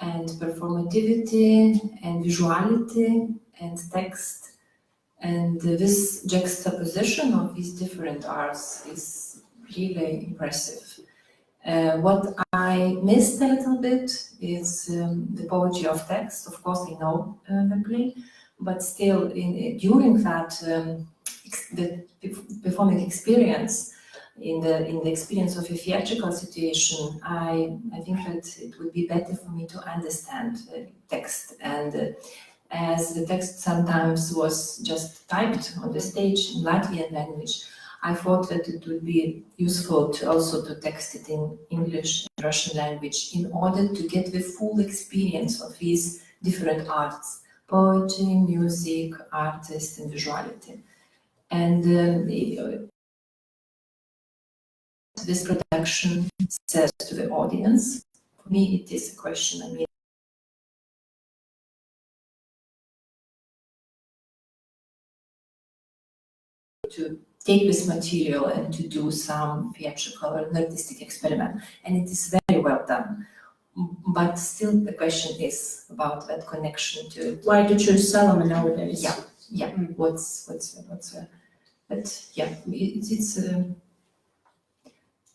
and performativity and visuality and text. And this juxtaposition of these different arts is really impressive. What I missed a little bit is the poetry of text. Of course, I know the play, but still, during that the performing experience, in the experience of a theatrical situation, I think that it would be better for me to understand text. And as the text sometimes was just typed on the stage in Latvian language, I thought that it would be useful to also to text it in English and Russian language in order to get the full experience of these different arts: poetry, music, artist, and visuality. And this production says to the audience. For me, it is a question. I mean, to take this material and to do some theatrical or artistic experiment, and it is very well done. But still, the question is about that connection to.
Why to choose Salome nowadays?
Yeah. What's but yeah,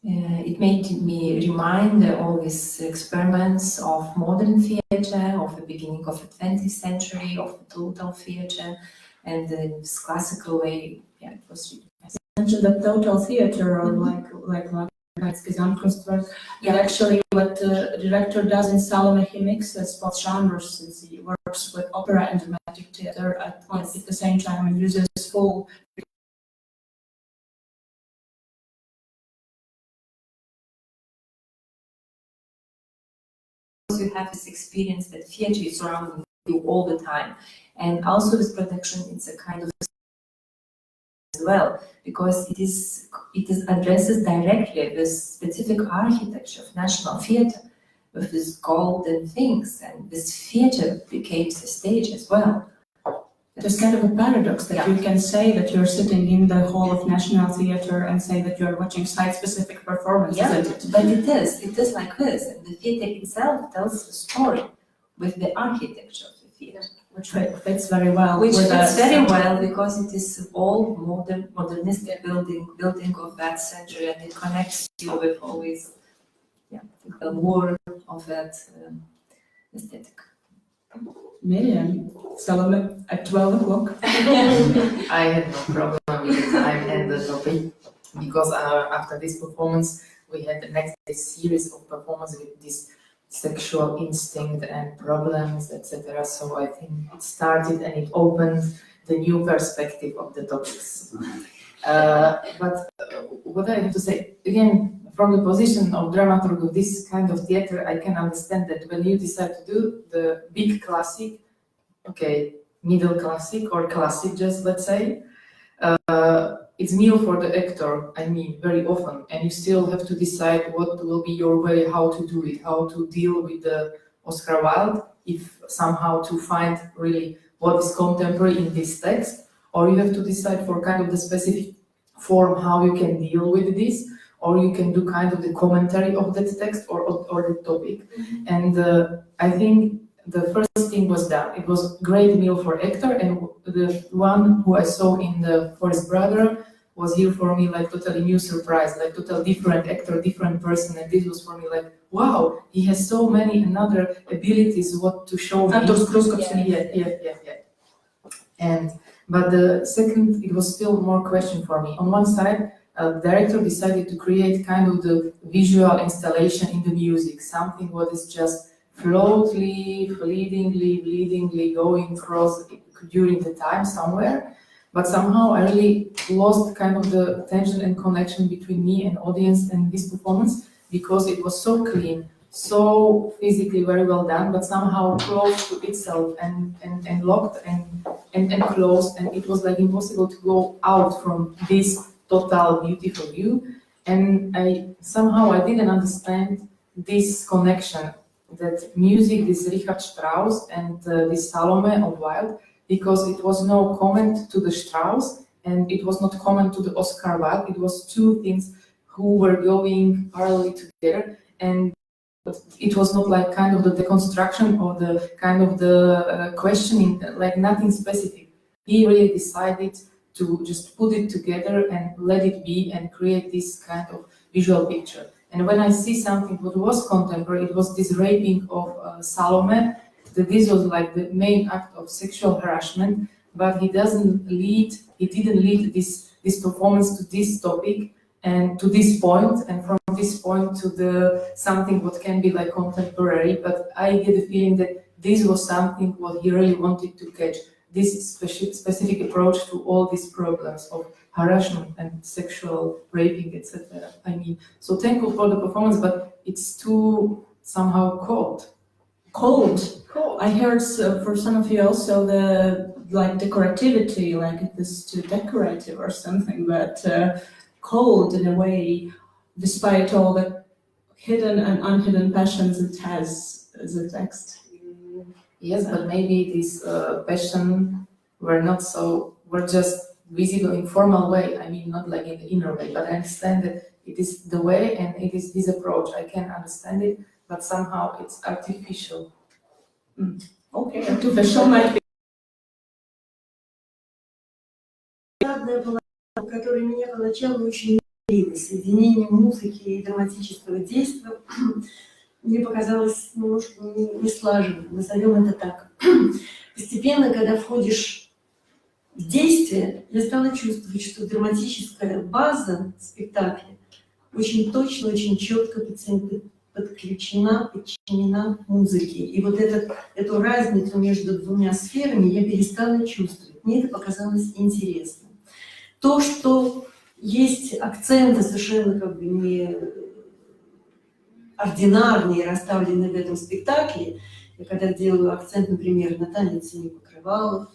it made me remind all these experiments of modern theater, of the beginning of the 20th century, of the total theater, and this classical way. Yeah, it was really nice.
Mentioned the total theater, or like Gesamtkunstwerk. Yeah, actually, what the director does in Salome, he mixes both genres, since he works with opera and dramatic theater at the same time and uses full.
You have this experience that theater is surrounding you all the time, and also this production is a kind of as well, because it addresses directly this specific architecture of national theater with these golden things, and this theater became the stage as well.
There's kind of a paradox that you can say that you're sitting in the hall of National Theatre and say that you're watching site-specific performances.
Yeah, but it is like this, and the theater itself tells the story with the architecture of the theater.
Which fits very well.
Which fits very well because it is all modernistic building of that century, and it connects you with always, the war of that aesthetic.
Miriam, Salome at 12 o'clock.
I had no problem with the time and the topic, because after this performance we had the next series of performances with this sexual instinct and problems, etc. So I think it started and it opened the new perspective of the topics. But what I have to say, again, from the position of dramaturg of this kind of theater, I can understand that when you decide to do the big classic, okay, middle classic or classic, just let's say, it's new for the actor, I mean, very often, and you still have to decide what will be your way, how to do it, how to deal with the Oscar Wilde, if somehow to find really what is contemporary in this text, or you have to decide for kind of the specific form how you can deal with this, or you can do kind of the commentary of that text or the topic. Mm-hmm. And I think the first thing was done. It was a great meal for actor, and the one who I saw in the Forest Brother was here for me like totally new surprise, like total different actor, different person, and this was for me like, wow, he has so many another abilities what to show me. Yeah. But the second, it was still more question for me. On one side, the director decided to create kind of the visual installation in the music, something what is just floatly, fleetingly going across during the time somewhere. But somehow I really lost kind of the tension and connection between me and audience and this performance, because it was so clean, so physically very well done, but somehow close to itself and locked and closed, and it was like impossible to go out from this total beautiful view. And I didn't understand this connection, that music, this Richard Strauss and this Salome of Wilde, because it was no comment to the Strauss and it was not comment to the Oscar Wilde. It was two things who were going parallelly together, and it was not like kind of the deconstruction or the kind of the questioning, like nothing specific. He really decided to just put it together and let it be and create this kind of visual picture. And when I see something what was contemporary, it was this raping of Salome, that this was like the main act of sexual harassment, but he didn't lead this performance to this topic and to this point, and from this point to the something what can be like contemporary. But I get the feeling that this was something what he really wanted to catch, this specific approach to all these problems of harassment and sexual raping, etc. I mean, so thankful for the performance, but it's too somehow cold.
Cold. I heard for some of you also the like decorativity, like it is too decorative or something, but cold in a way, despite all the hidden and unhidden passions it has as a text.
Yes, but maybe these passion were just visible in formal way. I mean, not like in the inner way, but I understand that it is the way and it is this approach. I can understand it, but somehow it's artificial.
Okay, artificial might be.
Которая меня поначалу очень удивила. Соединение музыки и драматического действия мне показалось немножко не слаженным, назовем это так. Постепенно, когда входишь в действие, я стала чувствовать, что драматическая база спектакля очень точно, очень четко подключена, подчинена музыке. И вот эту разницу между двумя сферами я перестала чувствовать. Мне это показалось интересным. То, что есть акценты совершенно как бы не ординарные, расставленные в этом спектакле, я когда делаю акцент, например, на танец семи покрывалов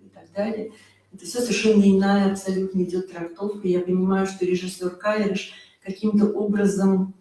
и так далее, это все совершенно иная, абсолютно идет трактовка. Я понимаю, что режиссер Кайриш каким-то образом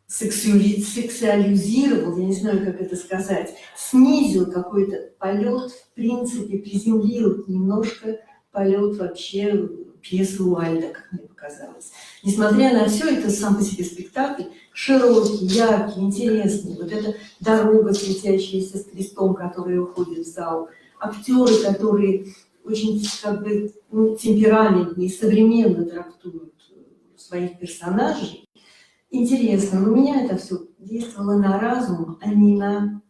сексуализировал, я не знаю, как это сказать, снизил какой-то полет, в принципе, приземлил немножко полет вообще пьесы Уайльда, как мне показалось. Несмотря на все, это сам по себе спектакль широкий, яркий, интересный. Вот эта дорога, светящаяся с крестом, которая уходит в зал. Актеры, которые очень как бы темпераментные, современно трактуют своих персонажей. Интересно, но у меня это все действовало на разум, а не на,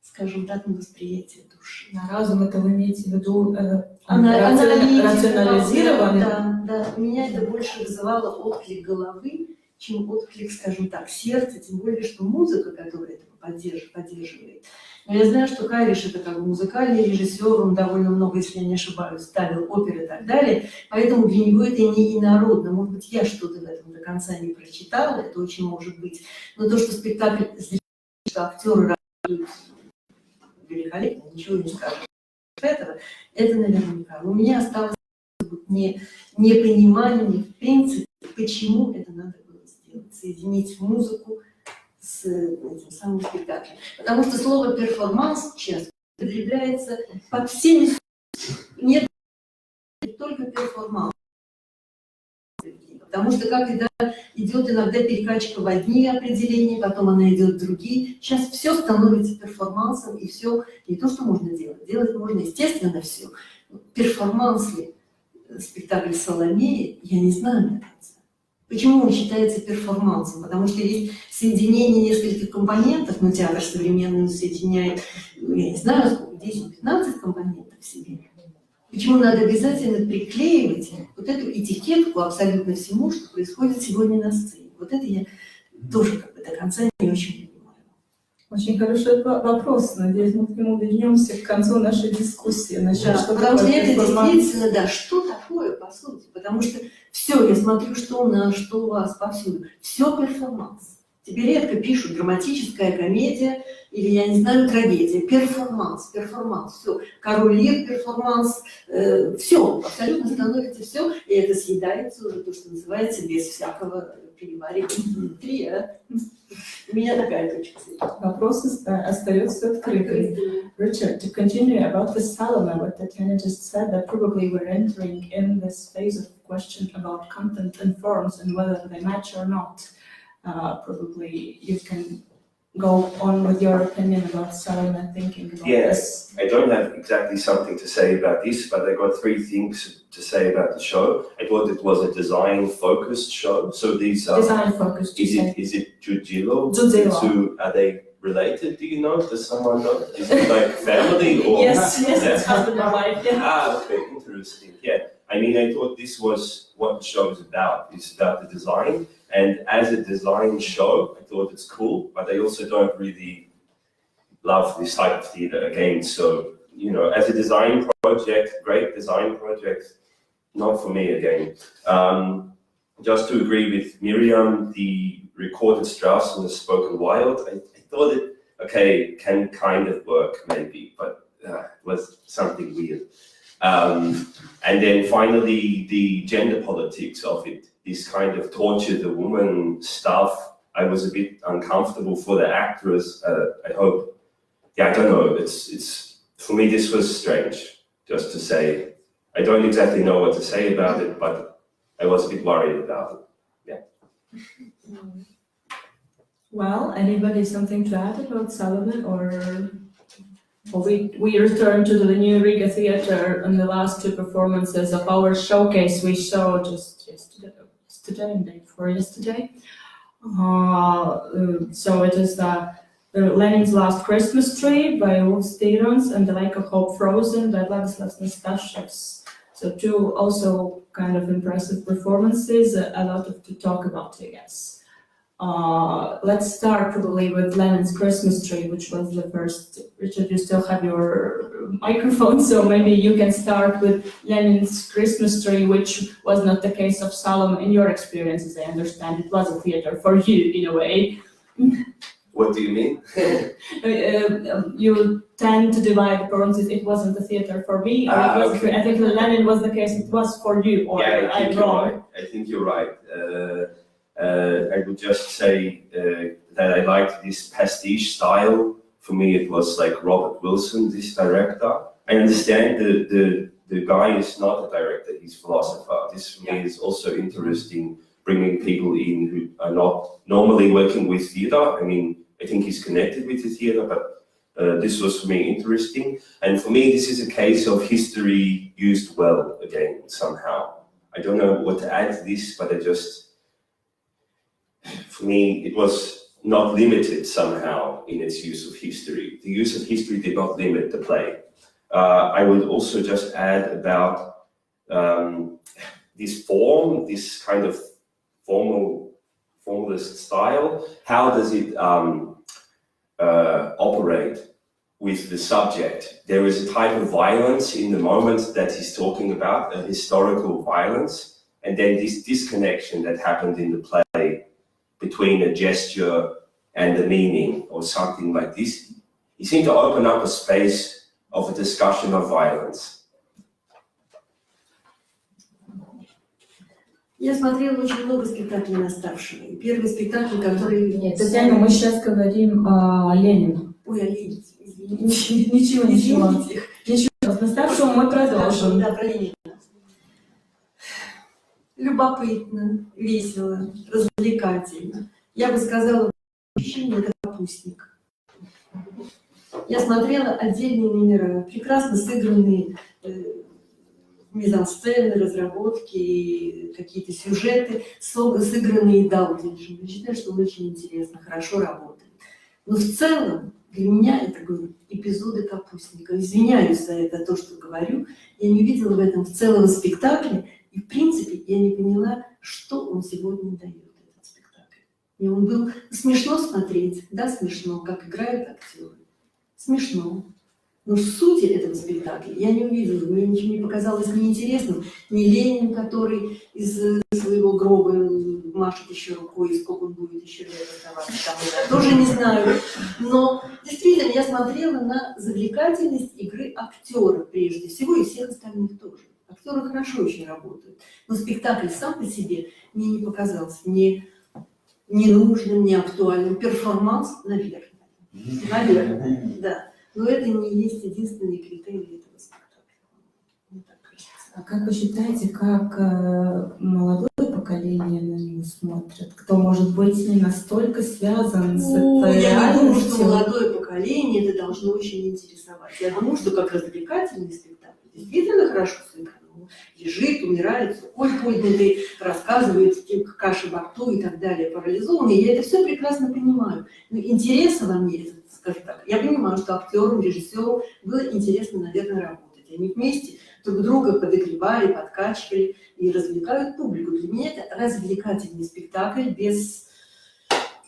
скажем так, на восприятие души.
На разум это вы имеете в виду
рационализировано? Да, у меня это больше вызывало отклик головы, чем отклик, скажем так, сердца, тем более, что музыка, которая это поддерживает. Но я знаю, что Кайриш это как бы музыкальный режиссер, он довольно много, если я не ошибаюсь, ставил оперы и так далее, поэтому для него это не инородно. Может быть, я что-то в этом до конца не прочитала, это очень может быть. Но то, что спектакль, что актеры работают великолепно, ничего не скажешь этого, это наверняка. У меня осталось непонимание, в принципе, почему это надо было сделать, соединить музыку с этим самым спектаклем. Потому что слово «перформанс» часто употребляется под всеми. Нет только перформанс. Потому что когда идет иногда перекачка в одни определения, потом она идет в другие, сейчас все становится перформансом, и все не то, что можно делать. Делать можно, естественно, все. Перформанс ли спектакль «Соломея», я не знаю, мне кажется. Почему он считается перформансом? Потому что есть соединение нескольких компонентов, но театр современный соединяет, я не знаю, сколько, 10-15 компонентов в себе. Почему надо обязательно приклеивать вот эту этикетку абсолютно всему, что происходит сегодня на сцене? Вот это я тоже как бы до конца не очень понимаю.
Очень хороший вопрос. Надеюсь, мы к нему вернемся к концу нашей дискуссии. Насчет,
Да,
что
потому что
такое
это
перформанс.
действительно, да, что такое, по сути? Потому что все, я смотрю, что у нас, что у вас, повсюду, все перформанс. Тебе редко пишут драматическая комедия или, я не знаю, трагедия. Перформанс, все. Король Лир, перформанс, все, абсолютно становится все, и это съедается уже, то, что называется, без всякого переваривания внутри. А? У меня такая точка зрения.
Вопрос остается открытым. Richard, to continue about the Salome, what Tatiana just said, that probably we're entering in this phase of question about content and forms and whether they match or not. Probably you can go on with your opinion about Salome, thinking about this.
I don't have exactly something to say about this, but I got three things to say about the show. I thought it was a design-focused show. So these are
Design focused.
Is it Jujilo?
Jujilo.
Are they related? Do you know? Does someone know? Is it like family or?
Yes, it's husband and wife. Yeah.
Okay, interesting. Yeah, I mean, I thought this was what the show is about. It's about the design, and as a design show, I thought it's cool. But I also don't really love this type of theater again. So as a design project, great design project, not for me again. Just to agree with Miriam, the recorded Strauss and the spoken Wild, I thought it can kind of work maybe, but it was something weird. And then finally, the gender politics of it, this kind of torture the woman stuff, I was a bit uncomfortable for the actress. I hope, I don't know, it's for me this was strange, just to say. I don't exactly know what to say about it, but I was a bit worried about it.
Well, anybody something to add about Salome, or we return to the new Riga theater and the last two performances of our showcase we saw just yesterday and day before yesterday. So it is Lenin's Last Christmas Tree by Ulf Stevens and The Lake of Hope Frozen by Vladislavs Nastashevs. So two also kind of impressive performances, a lot to talk about, I guess. Let's start probably with Lenin's Christmas Tree, which was the first. Richard, you still have your microphone, so maybe you can start with Lenin's Christmas Tree, which was not the case of Salome in your experience, as I understand. It was a theater for you, in a way.
What do you mean?
You tend to divide the performances. It wasn't the theater for me. Or
Okay.
I think Lenin was the case. It was for you. Or I'm wrong.
I think you're right. I would just say that I liked this pastiche style. For me, it was like Robert Wilson, this director. I understand the guy is not a director; he's a philosopher. This for me is also interesting, bringing people in who are not normally working with theater. I mean, I think he's connected with the theater, but this was for me interesting. And for me, this is a case of history used well again somehow. I don't know what to add to this, but for me, it was not limited somehow in its use of history. The use of history did not limit the play. I would also just add about this form, this kind of formalist style. How does it operate with the subject? There is a type of violence in the moment that he's talking about, a historical violence, and then this disconnection that happened in the play between a gesture and a meaning or something like this. He seemed to open up a space of a discussion of violence.
Я смотрела очень много спектаклей Наставшего. И первый спектакль, который...
Нет, Татьяна, мы сейчас говорим о Ленине.
Ой, Олень, извините.
Ничего. Ничего. С Наставшего мы продолжим.
Да, про Ленина. Любопытно, весело, развлекательно. Я бы сказала, ощущение это капустник. Я смотрела отдельные номера, прекрасно сыгранные мизансцены, разработки, какие-то сюжеты, сыгранные даутинджем. Я считаю, что он очень интересно, хорошо работает. Но в целом для меня это эпизоды капустника. Извиняюсь за это, то, что говорю. Я не видела в этом в целом спектакле. И, в принципе, я не поняла, что он сегодня дает, этот спектакль. И он был смешно смотреть, да, смешно, как играют актеры. Смешно. Но в сути этого спектакля я не увидела, мне ничего не показалось неинтересным. Ни Ленин, который из своего гроба машет еще рукой, и сколько он будет еще лет оставаться там, я тоже не знаю. Но действительно я смотрела на завлекательность игры актера прежде всего, и всех остальных тоже. Актеры хорошо очень работают. Но спектакль сам по себе мне не показался ни ненужным, не актуальным. Перформанс, наверное. Наверное, да. Но это не есть единственный критерий этого спектакля. Мне так кажется.
А как вы считаете, как молодое поколение на него смотрит? Кто, может быть, не настолько связан с этой
Я не думаю, что
реальностью?
молодое поколение это должно очень интересовать. Я думаю, что как развлекательный спектакль действительно хорошо сыгран. Лежит, умирает, сухой поднятый, рассказывает каши во рту и так далее, парализованный. Я это все прекрасно понимаю. Но интереса во мне, скажем так, я понимаю, что актеру, режиссеру было интересно, наверное, работать. Они вместе друг друга подогревали, подкачивали и развлекают публику. Для меня это развлекательный спектакль без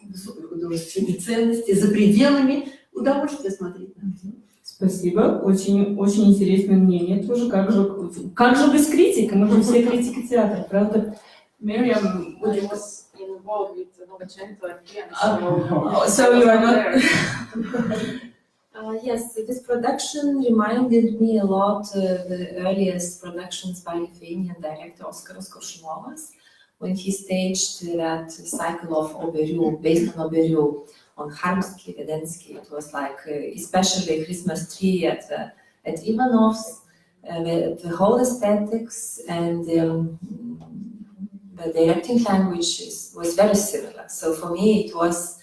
высокой художественной ценности, за пределами удовольствия смотреть на это.
Спасибо, очень, очень интересное мнение тоже. Как же без критики? Мы же все критики театра, правда? Miriam,
I was involved with Novecento and Vienna,
so you are not...
Yes, this production reminded me a lot the earliest productions by Lithuanian director Oskaras Koršunovas, when he staged that cycle of Oberių, based on Oberių, on Harmsky, Vedensky. It was like, especially Christmas tree at Ivanov's, the whole aesthetics and the directing language was very similar. So for me, it was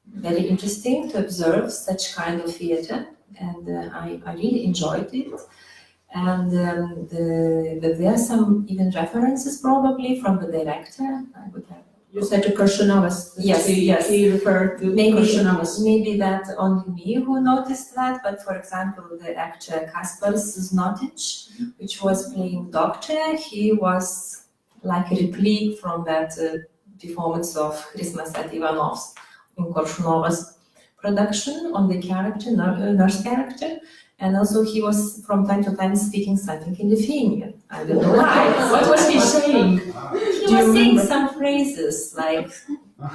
very interesting to observe such kind of theater, and I really enjoyed it. And there are some even references probably from the director. I would have.
You said to Koršunovas.
Yes, yes.
He referred to Koršunovas.
Maybe that only me who noticed that, but for example, the actor Kaspars Znotic, which was playing Doctor, he was like a replique from that performance of Christmas at Ivanov's in Koršunovas production on the character, nurse character. And also he was from time to time speaking something in Lithuanian. I don't know why.
What was he saying?
He was saying some phrases, like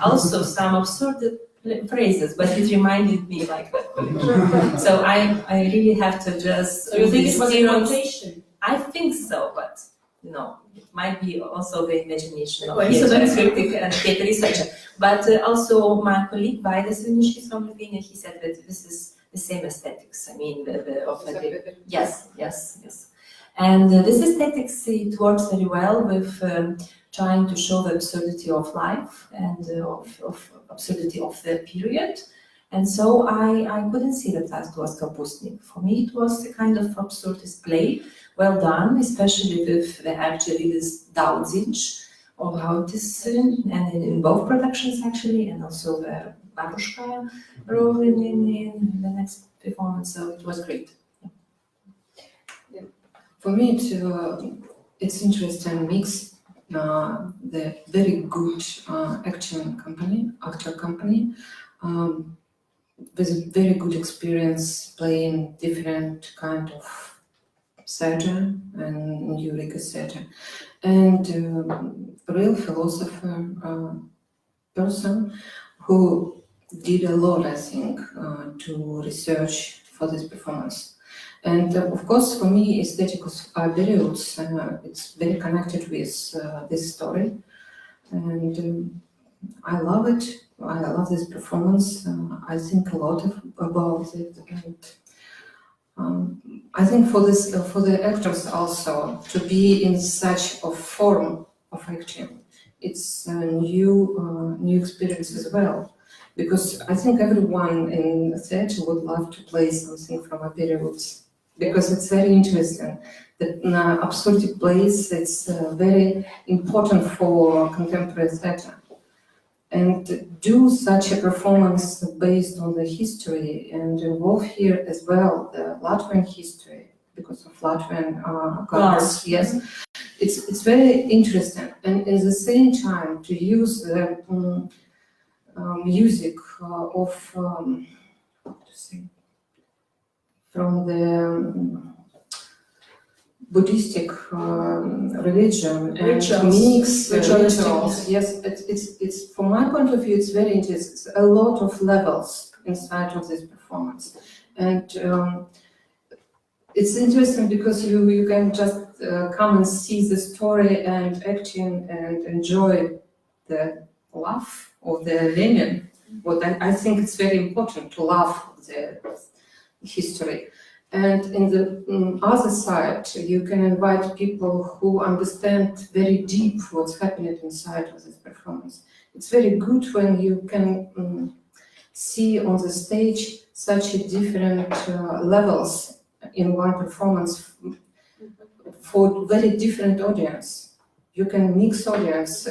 also some absurd phrases, but it reminded me like that. So I really have to just.
So you think it was a rotation?
I think so, but you know, it might be also the imagination of
Well,
the
so that's
critic and theater researcher. But also my colleague Vaidas Viniškis from Lithuania, he said that this is the same aesthetics. I mean, yes. And this aesthetics, it works very well with trying to show the absurdity of life and of absurdity of the period. And so I couldn't see that was Kapustnik. For me, it was a kind of absurdist play, well done, especially with the actor Vidis Daudziņš, or how it is and in both productions actually, and also the Babushka role in the next performance. So it was great.
Yeah. For me, it's interesting mix. The very good actor company, with very good experience playing different kind of theater and New Riga theater, and real philosopher person who did a lot, I think, to research for this performance. And of course, for me, aesthetic of periods, it's very connected with this story, and I love it. I love this performance. I think a lot about it, and I think for the actors also to be in such a form of acting, it's a new experience as well. Because I think everyone in theatre would love to play something from a period, because it's very interesting. The absurdity plays, it's very important for contemporary theatre. And do such a performance based on the history and involve here as well the Latvian history, because of Latvian gods, yes. It's very interesting, and at the same time to use the music of how to say, from the Buddhistic religion and mix rituals. Yes, it's from my point of view, it's very interesting. It's a lot of levels inside of this performance, and it's interesting because you can just come and see the story and acting and enjoy the laugh of the Lenin. What I think it's very important to laugh the history. And in the other side, you can invite people who understand very deep what's happening inside of this performance. It's very good when you can see on the stage such a different levels in one performance for very different audience. You can mix audience,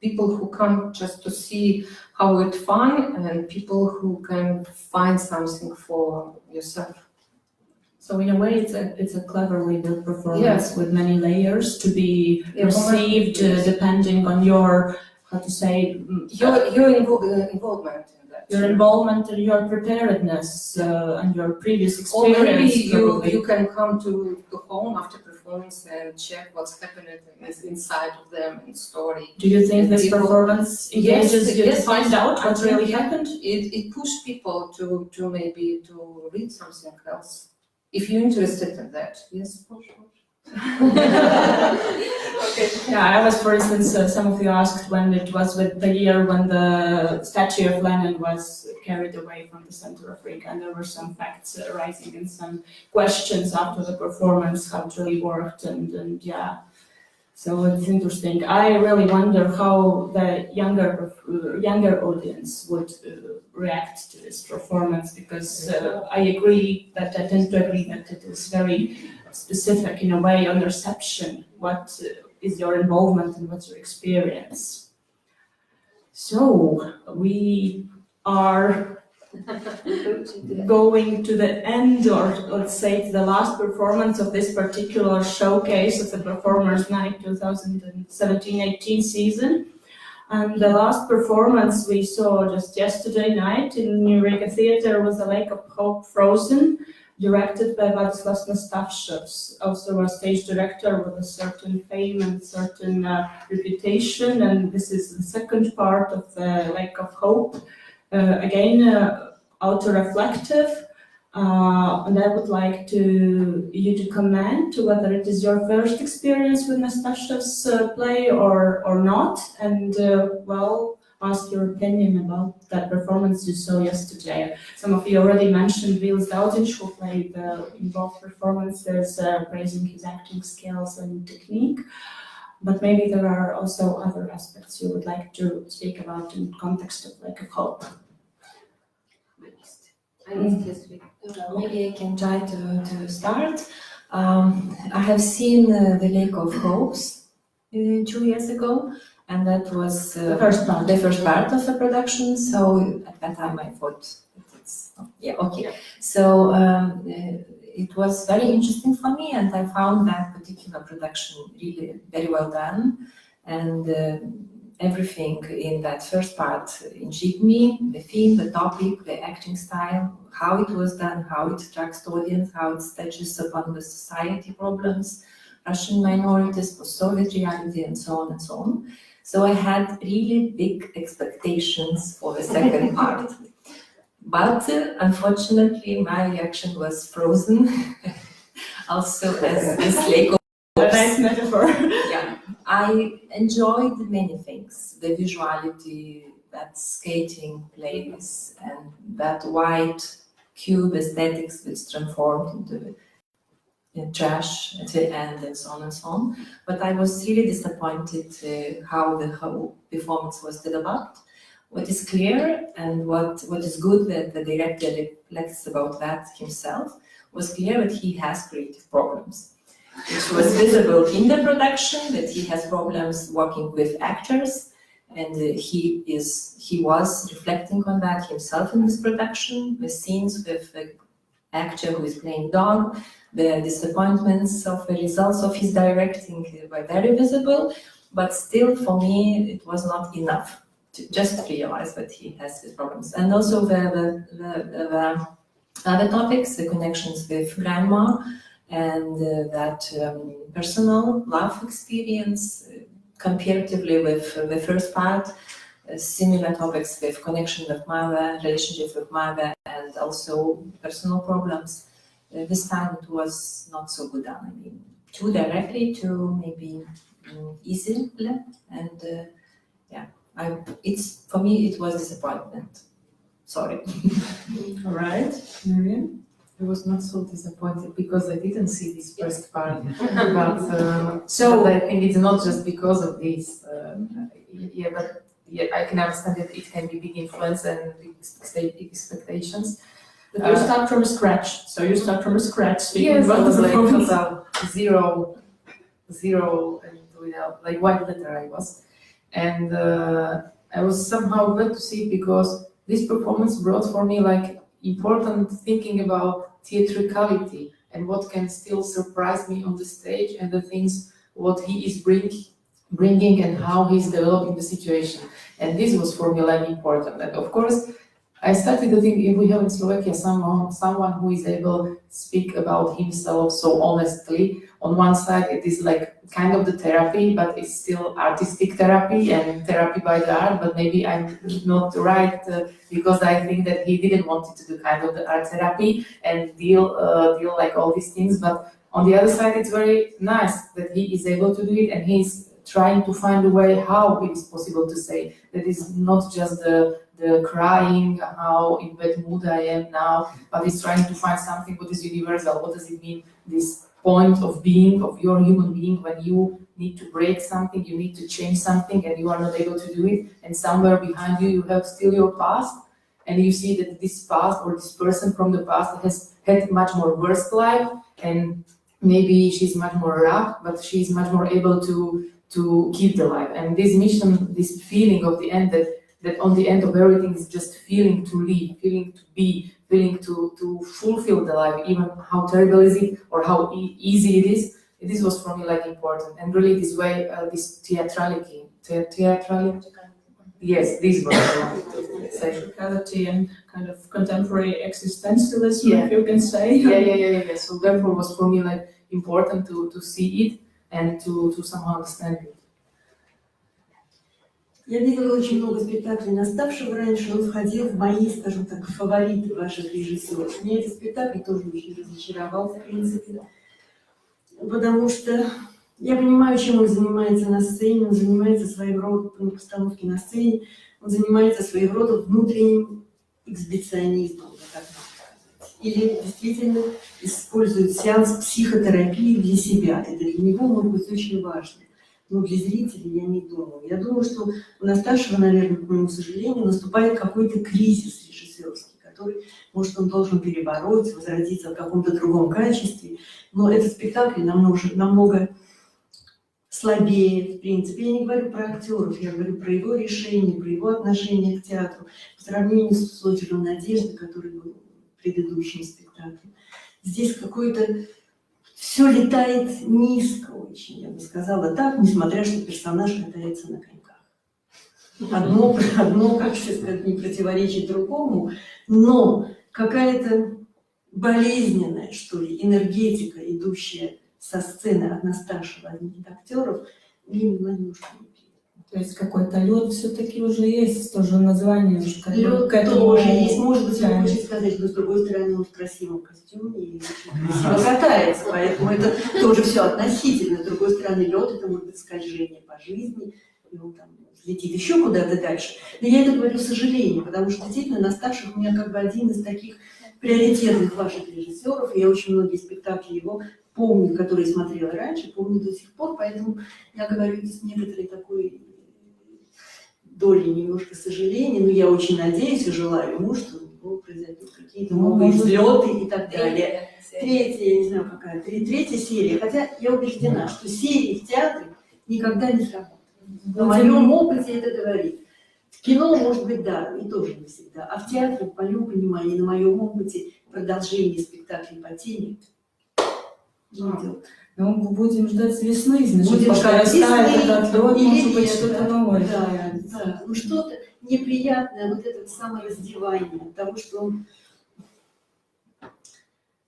people who come just to see how it's fun, and people who can find something for yourself.
So in a way, it's a cleverly built performance with many layers to be received depending on your, how to say,
your involvement in that.
Your involvement and your preparedness and your previous experience.
Or maybe you can come to the home after performance and check what's happening inside of them in story.
Do you think this performance engages you to find out what really happened?
It pushes people to maybe to read something else. If you're interested in that, yes, for sure.
Okay. Yeah, I was, for instance, some of you asked when it was with the year when the statue of Lenin was carried away from the center of Riga, and there were some facts arising and some questions after the performance, how it really worked, and yeah. So it's interesting. I really wonder how the younger audience would react to this performance, because I tend to agree that it is very specific in a way on reception. What is your involvement and what's your experience? So we are going to the end, or let's say to the last performance of this particular showcase of the Performers Night 2017-18 season. And the last performance we saw just yesterday night in New Riga Theatre was The Lake of Hope Frozen, directed by Władysław Nastawczuk, also a stage director with a certain fame and certain reputation. And this is the second part of The Lake of Hope. Again, auto-reflective, and I would like you to comment whether it is your first experience with Nastawczuk's play or not, and well, ask your opinion about that performance you saw yesterday. Some of you already mentioned Wils Daudziņš, who played in both performances, praising his acting skills and technique. But maybe there are also other aspects you would like to speak about in context of Lake of Hope.
Maybe I can try to start. I have seen The Lake of Hopes 2 years ago, and that was the first part of the production. So at that time I thought it's okay. Yeah. So it was very interesting for me, and I found that particular production really very well done, and everything in that first part intrigued me: the theme, the topic, the acting style, how it was done, how it attracts the audience, how it touches upon the society problems, Russian minorities, post-Soviet reality, and so on and so on. So I had really big expectations for the second part. But unfortunately, my reaction was frozen. Also, as this Lake of Hopes.
A nice metaphor.
Yeah, I enjoyed many things: the visuality, that skating place, and that white cube aesthetics was transformed into trash at the end, and so on and so on. But I was really disappointed how the whole performance was developed. What is clear, and what is good that the director reflects about that himself, was clear that he has creative problems. It was visible in the production that he has problems working with actors, and he was reflecting on that himself in this production. The scenes with the actor who is playing dog, the disappointments of the results of his directing were very visible, but still for me it was not enough just realize that he has these problems. And also the other topics, the connections with grandma, and that personal love experience, comparatively with the first part, similar topics with connection with mother, relationship with mother, and also personal problems. This time it was not so good done. I mean, too directly, too maybe easily, and it's for me it was disappointment. Sorry.
All right, Miriam? I was not so disappointed because I didn't see this first part, but so I think it's not just because of this. I can understand that it can be big influence and big expectations.
But you start from scratch, so you start from scratch.
Yes, I was like total zero, and without like white letter I was, and I was somehow glad to see it because this performance brought for me like important thinking about theatricality and what can still surprise me on the stage and the things what he is bringing and how he's developing the situation. And this was for me like important. And of course, I started to think if we have in Slovakia someone who is able to speak about himself so honestly, on one side it is like kind of the therapy, but it's still artistic therapy and therapy by the art, but maybe I'm not right because I think that he didn't want to do kind of the art therapy and deal like all these things, but on the other side it's very nice that he is able to do it and he's trying to find a way how it is possible to say that it's not just the crying, how in bad mood I am now, but he's trying to find something what is universal. What does it mean, this point of being, of your human being, when you need to break something, you need to change something and you are not able to do it, and somewhere behind you, you have still your past, and you see that this past or this person from the past has had much more worse life, and maybe she's much more rough, but she's much more able to keep the life. And this mission, this feeling of the end, that on the end of everything is just feeling to live, feeling to be, feeling to fulfill the life, even how terrible is it or how easy it is. This was for me like important, and really this way, this theatrality, yes, this was
Theatricality and kind of contemporary existentialism, if you can say.
Yeah. So therefore was for me like important to see it and to somehow understand it.
Я видела очень много спектаклей Наставшего раньше, он входил в мои, скажем так, фавориты ваших режиссеров. Мне этот спектакль тоже очень разочаровал, в принципе, потому что я понимаю, чем он занимается на сцене, он занимается своим родом постановки на сцене, он занимается своим родом внутренним эксбиционизмом, так можно сказать. Или действительно использует сеанс психотерапии для себя. Это для него может быть очень важно. Но для зрителей я не думаю. Я думаю, что у Насташева, наверное, к моему сожалению, наступает какой-то кризис режиссерский, который, может, он должен перебороть, возродиться в каком-то другом качестве. Но этот спектакль намного слабее, в принципе. Я не говорю про актеров, я говорю про его решение, про его отношение к театру, по сравнению с «Лотером надежды», который был в предыдущем спектакле. Здесь какой-то... Все летает низко очень, я бы сказала так, несмотря что персонаж катается на коньках. Одно, как сказать, не противоречит другому, но какая-то болезненная, что ли, энергетика, идущая со сцены от Насташева, от актеров, мне немножко не приятно.
То есть какой-то лед все-таки уже есть, тоже название.
Лед тоже есть, может быть, он хочет сказать, но с другой стороны он в красивом костюме и очень красиво катается, поэтому это тоже все относительно. С другой стороны, лед это может быть скольжение по жизни, и он там летит еще куда-то дальше. Но я это говорю с сожалением, потому что действительно Насташев у меня как бы один из таких приоритетных ваших режиссеров, и я очень многие спектакли его помню, которые смотрела раньше, помню до сих пор, поэтому я говорю с некоторой такой долей немножко сожаления, но я очень надеюсь и желаю ему, что у него произойдут какие-то новые взлеты и так далее. Третья, я не знаю какая, третья серия, хотя я убеждена, что серии в театре никогда не сработают. На моем опыте это говорит. В кино, может быть, да, и тоже не всегда. А в театре, по моему пониманию, на моем опыте, продолжение спектаклей по теме не идет.
Ну, будем ждать весны, значит,
Будем
пока
ждать
растает
весны
этот лед,
или
может быть,
лета.
что-то новое
Да,
появится.
да. Ну что-то неприятное, вот это самораздевание, того, что он...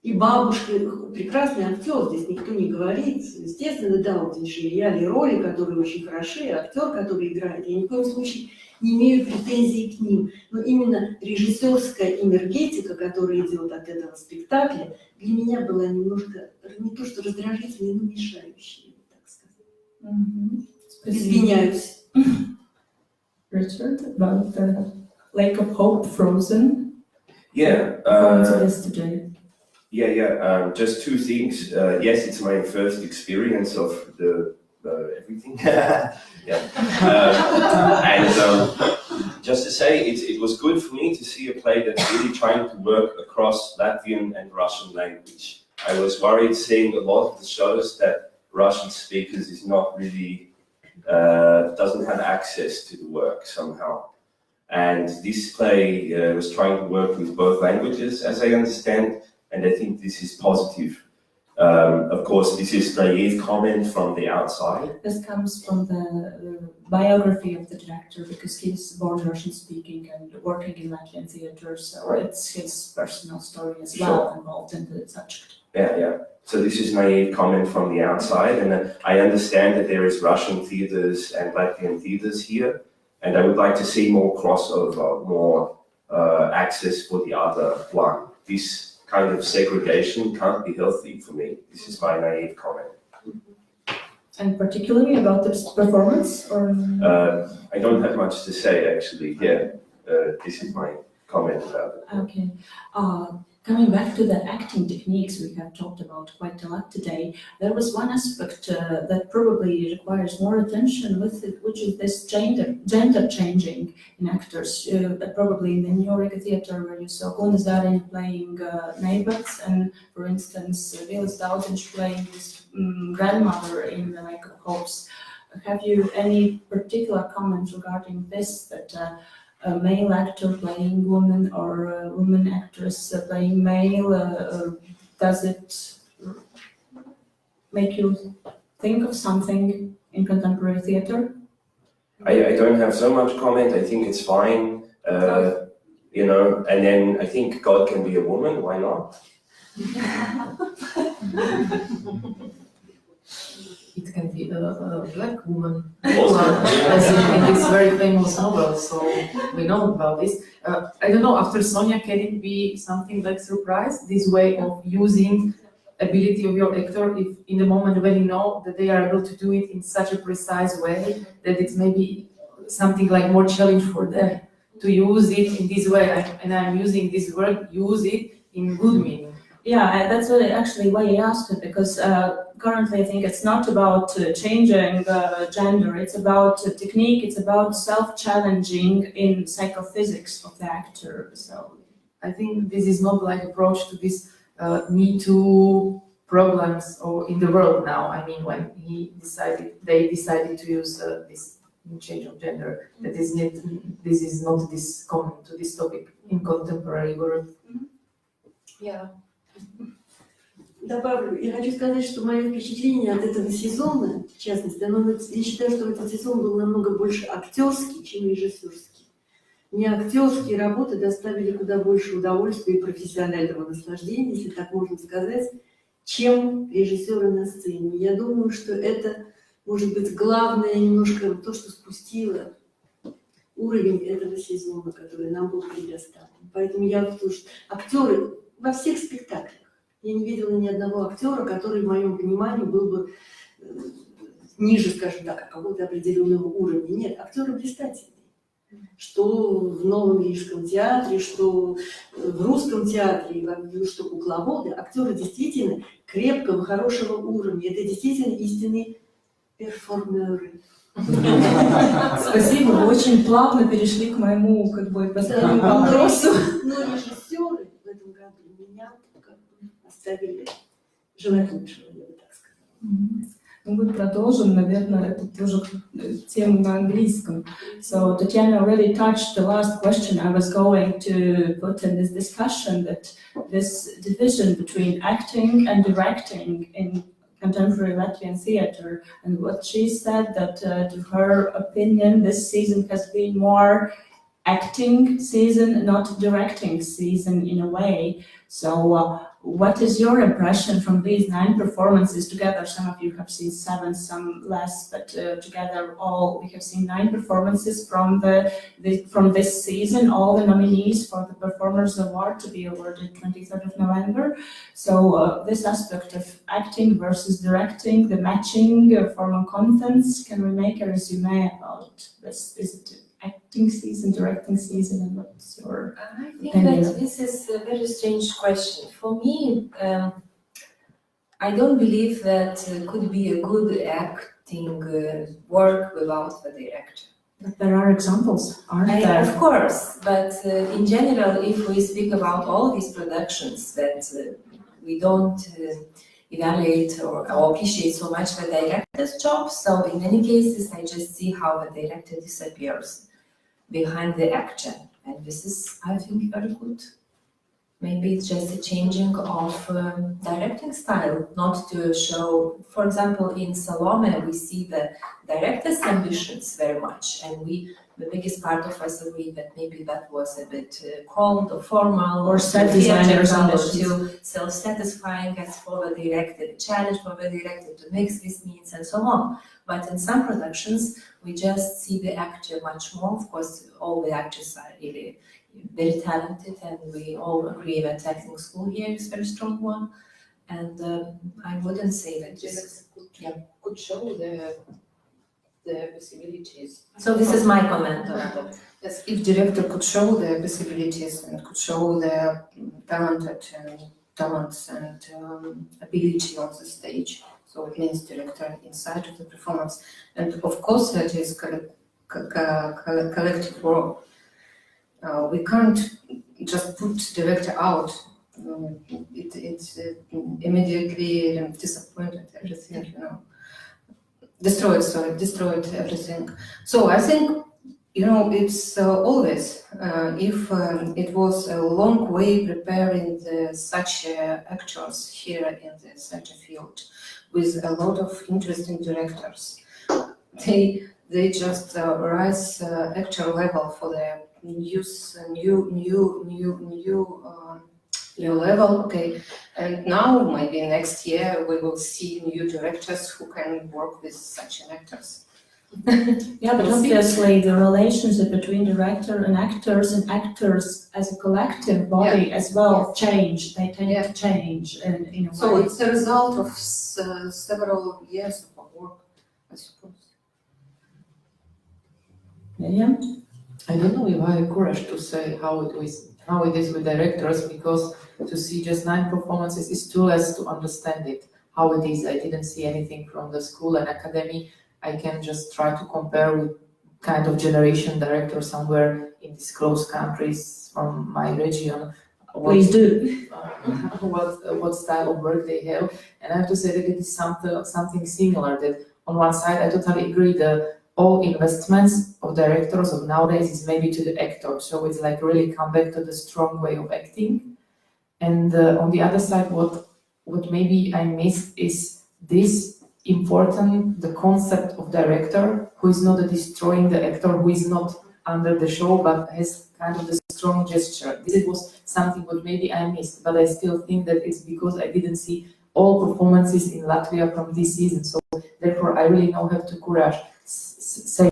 И бабушка, прекрасный актер, здесь никто не говорит. Естественно, да, вот здесь же реалии роли, которые очень хороши, актер, который играет. Я ни в коем случае не имею претензий к ним. Но именно режиссерская энергетика, которая идет от этого спектакля, для меня была немножко, не то что раздражительной, но мешающей, так сказать. Извиняюсь.
Richard, about the Lake of Hope Frozen
Yeah.
performance yesterday.
Yeah. Just two things. Yes, it's my first experience of the everything. Yeah. And just to say, it was good for me to see a play that's really trying to work across Latvian and Russian language. I was worried seeing a lot of the shows that Russian speakers is not really doesn't have access to the work somehow. And this play was trying to work with both languages, as I understand. And I think this is positive. Of course, this is naive comment from the outside.
This comes from the biography of the director because he's born Russian speaking and working in Latvian theatre, so it's his personal story as well involved in the subject.
Yeah. So this is naive comment from the outside, and I understand that there is Russian theatres and Latvian theatres here, and I would like to see more crossover, more access for the other one. This kind of segregation can't be healthy for me. This is my naive comment.
And particularly about this performance, or?
I don't have much to say actually. Yeah, this is my comment about it.
Okay. Coming back to the acting techniques we have talked about quite a lot today, there was one aspect that probably requires more attention with it, which is this gender changing in actors. Probably in the New Riga theatre where you saw Guna Zariņa playing neighbors, and for instance, Vilas Daudziņš playing his grandmother in the Lake of Hopes. Have you any particular comments regarding this, that a male actor playing woman or a woman actress playing male, does it make you think of something in contemporary theatre?
I don't have so much comment. I think it's fine, you know, and then I think God can be a woman, why not?
It can be a black woman.
Also,
As in this very famous novel, so we know about this. I don't know, after Sonia, can it be something like surprise, this way of using ability of your actor, if in the moment when you know that they are able to do it in such a precise way, that it's maybe something like more challenge for them to use it in this way, and I'm using this word, use it in good meaning.
Yeah, that's actually why I asked it, because currently I think it's not about changing gender, it's about technique, it's about self-challenging in psychophysics of the actor. So
I think this is not like approach to this Me Too problems or in the world now. I mean, when they decided to use this change of gender, that is not this common to this topic in contemporary world.
Yeah.
Добавлю, я хочу сказать, что мое впечатление от этого сезона, в частности, я считаю, что этот сезон был намного больше актерский, чем режиссерский. Мне актерские работы доставили куда больше удовольствия и профессионального наслаждения, если так можно сказать, чем режиссеры на сцене. Я думаю, что это, может быть, главное немножко то, что спустило уровень этого сезона, который нам был предоставлен. Поэтому я думаю, что актеры во всех спектаклях, я не видела ни одного актера, который, в моем понимании, был бы ниже, скажем так, какого-то определенного уровня. Нет, актеры блистательные. Что в Новом Рижском театре, что в Русском театре, что кукловоды, актеры действительно крепкого, хорошего уровня. Это действительно истинные перформеры.
спасибо, вы очень плавно перешли к моему вопросу.
Но режиссеры в этом году меня оставили желать лучшего, я бы так сказала.
Ну, мы продолжим, наверное, эту тоже тему на английском. So Tatiana already touched the last question I was going to put in this discussion, that this division between acting and directing in contemporary Latvian theater. And what she said that to her opinion, this season has been more acting season, not directing season in a way. So what is your impression from these 9 performances together? Some of you have seen 7, some less, but together all we have seen 9 performances from from this season, all the nominees for the Performers Award to be awarded 23rd of November. So this aspect of acting versus directing, the matching formal contents, can we make a resume about this? Is it acting season, directing season, and what's your
I think
opinion?
that this is a very strange question. For me, I don't believe that could be a good acting work without the director.
But there are examples, aren't there?
Of course, but in general, if we speak about all these productions that we don't evaluate or appreciate so much the director's job, so in many cases I just see how the director disappears behind the actor, and this is, I think, very good. Maybe it's just a changing of directing style, not to show, for example, in Salome, we see the director's ambitions very much, and the biggest part of us agree that maybe that was a bit cold or formal,
Or set designers' ambitions.
too self-satisfying as for the director, the challenge for the director to mix these means and so on. But in some productions, we just see the actor much more. Of course, all the actors are really very talented, and we all agree that acting school here is a very strong one. And I wouldn't say that this
could show the possibilities.
So this is my comment on that.
Yes, if director could show the possibilities and could show their talents and ability on the stage, so it means director inside of the performance, and of course that is collective work. We can't just put director out. It's immediately disappointed everything, destroyed everything. So I think, it's always, if it was a long way preparing such actors here in the theatre field with a lot of interesting directors. They just rise actor level for the new level, okay, and now maybe next year we will see new directors who can work with such actors.
Yeah, but obviously the relationship between director and actors as a collective body as well change. They tend to change in a way.
So it's a result of several years of work, I suppose.
Yeah.
I don't know if I have courage to say how it is with directors, because to see just 9 performances is too less to understand it, how it is. I didn't see anything from the school and academy. I can just try to compare with kind of generation director somewhere in these close countries from my region.
Please do.
What style of work they have, and I have to say that it is something similar. That on one side, I totally agree that all investments of directors of nowadays is maybe to the actor, so it's like really come back to the strong way of acting. And on the other side, what maybe I missed is this important, the concept of director, who is not destroying the actor, who is not under the show, but has kind of the strong gesture. This was something what maybe I missed, but I still think that it's because I didn't see all performances in Latvia from this season. So therefore, I really don't have to courage say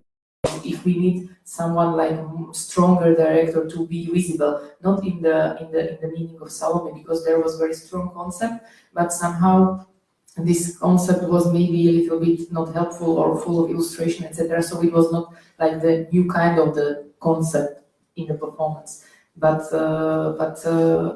if we need someone like stronger director to be visible, not in the meaning of Salome, because there was very strong concept, but somehow this concept was maybe a little bit not helpful or full of illustration, etc. So it was not like the new kind of the concept in the performance. But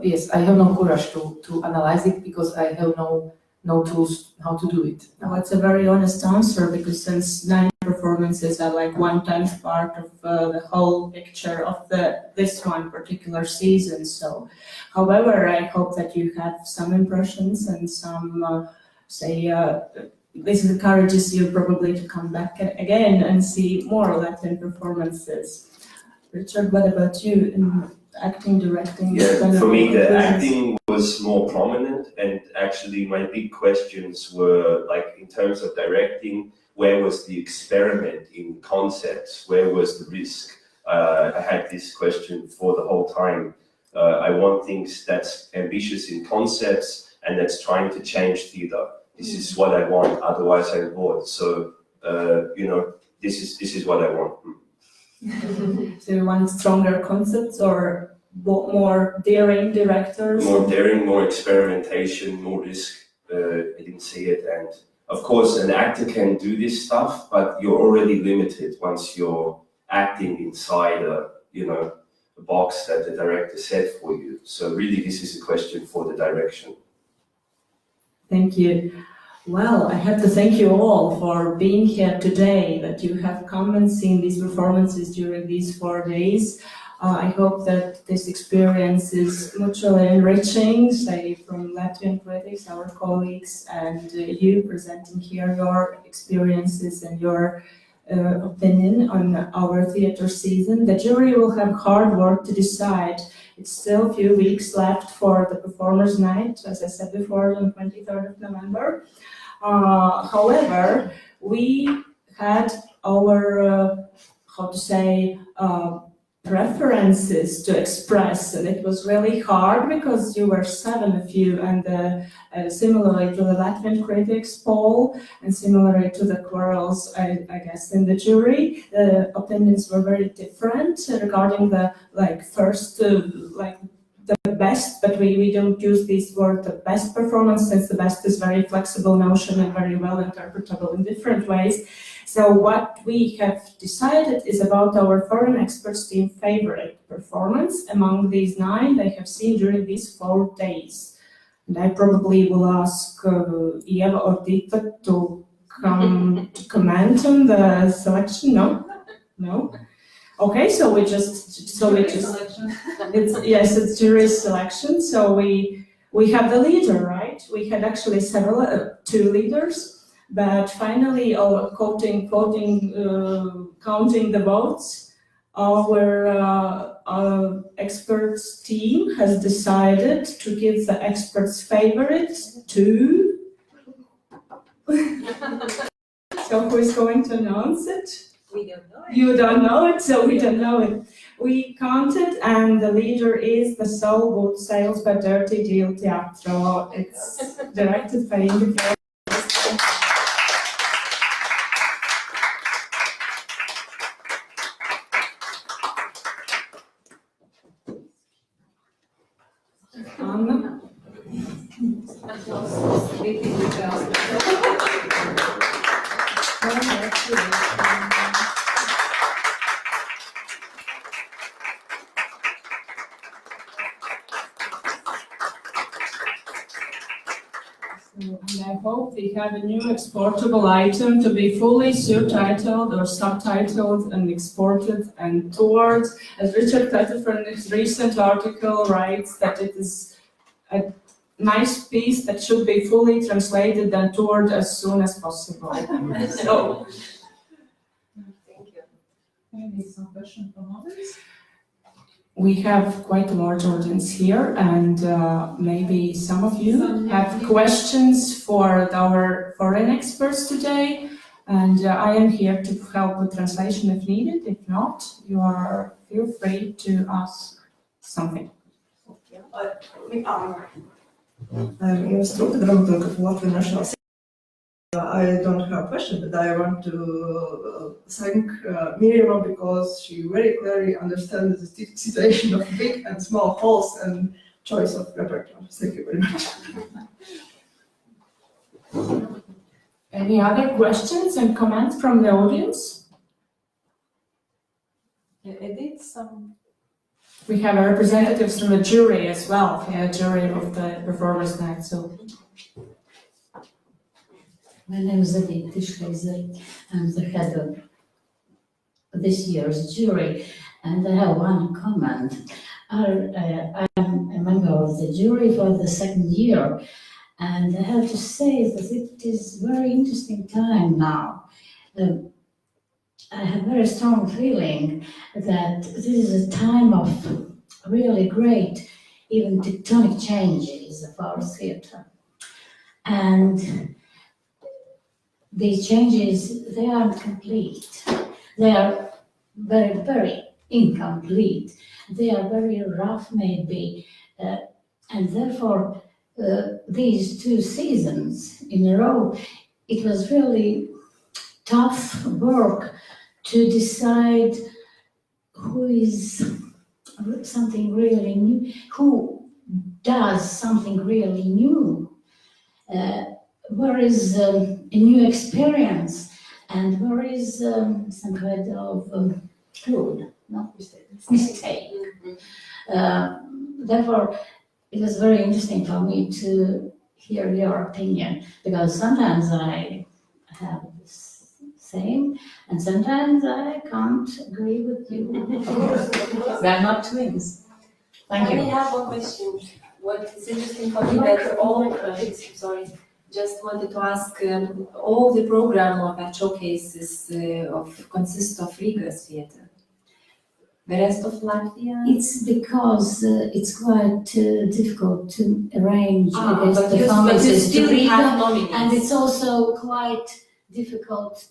yes, I have no courage to analyze it because I have no tools how to do it.
No, it's a very honest answer, because since 9 performances are like 1/10 part of the whole picture of this one particular season. So, however, I hope that you have some impressions and some this encourages you probably to come back again and see more Latvian performances. Richard, what about you in acting, directing?
Yeah, for me, the
conclusions?
acting was more prominent, and actually, my big questions were like, in terms of directing, where was the experiment in concepts? Where was the risk? I had this question for the whole time. I want things that's ambitious in concepts and that's trying to change theatre. This is what I want. Otherwise, I'm bored. So, you know, this is what I want.
So you want stronger concepts or more daring directors?
More daring, more experimentation, more risk. I didn't see it. And of course, an actor can do this stuff, but you're already limited once you're acting inside a box that the director set for you. So really, this is a question for the direction.
Thank you. Well, I have to thank you all for being here today, that you have come and seen these performances during these 4 days. I hope that this experience is mutually enriching, say, from Latvian critics, our colleagues, and you presenting here your experiences and your opinion on our theatre season. The jury will have hard work to decide. It's still a few weeks left for the performers' night, as I said before, on 23rd of November. However, we had our, preferences to express, and it was really hard because you were 7 of you, and similarly to the Latvian critics poll, and similarly to the quarrels, I guess, in the jury, the opinions were very different regarding the the best, but we don't use this word, the best performance, since the best is very flexible notion and very well interpretable in different ways. So what we have decided is about our foreign experts team favorite performance among these 9 they have seen during these 4 days. And I probably will ask Eva or Dita to come to comment on the selection. No? Okay, so we just it's jury selection. So we have the leader, right? We had actually 2 leaders. But finally, counting the votes, our experts team has decided to give the experts' favorite to. So who is going to announce it?
We don't know it.
You don't know it, so we don't know it. We counted, and the leader is The Soul Boat Sails by Dirty Deal Teatro. It's directed by Inge. Anna? And I hope we have a new exportable item to be fully subtitled or subtitled and exported and toured. As Richard Pettifer in his recent article writes, that it is a nice piece that should be fully translated and toured as soon as possible. So,
Thank you.
Maybe some question from others?
we have quite a large audience here, and maybe some of you have questions for our foreign experts today, and I am here to help with translation if needed. If not, feel free to ask something.
I'm Eva Struta, dramaturg of Latvian National Theatre. I don't have a question, but I want to thank Miriam because she very clearly understands the situation of big and small halls and choice of repertoire. Thank you very much.
Any other questions and comments from the audience? We have representatives from the jury as well, jury of the performers night. So.
My name is Adit Tishkaiser. I'm the head of this year's jury, and I have one comment. I'm a member of the jury for the 2nd year, and I have to say that it is a very interesting time now. I have a very strong feeling that this is a time of really great, even tectonic changes of our theatre. And these changes, they aren't complete. They are very, very incomplete. They are very rough, maybe, and therefore these 2 seasons in a row, it was really tough work to decide who is something really new, who does something really new, where is a new experience, and where is some kind of good, not mistake. Therefore, it was very interesting for me to hear your opinion, because sometimes I have the same, and sometimes I can't agree with you. We are not twins. Thank
I
you.
only have one question. What is interesting for me that all, sorry, just wanted to ask, all the program of that showcases consists of Riga theatre. The rest of Latvia?
It's because it's quite difficult to arrange against
but you
performances to
still
Riga,
have nominees.
and it's also quite difficult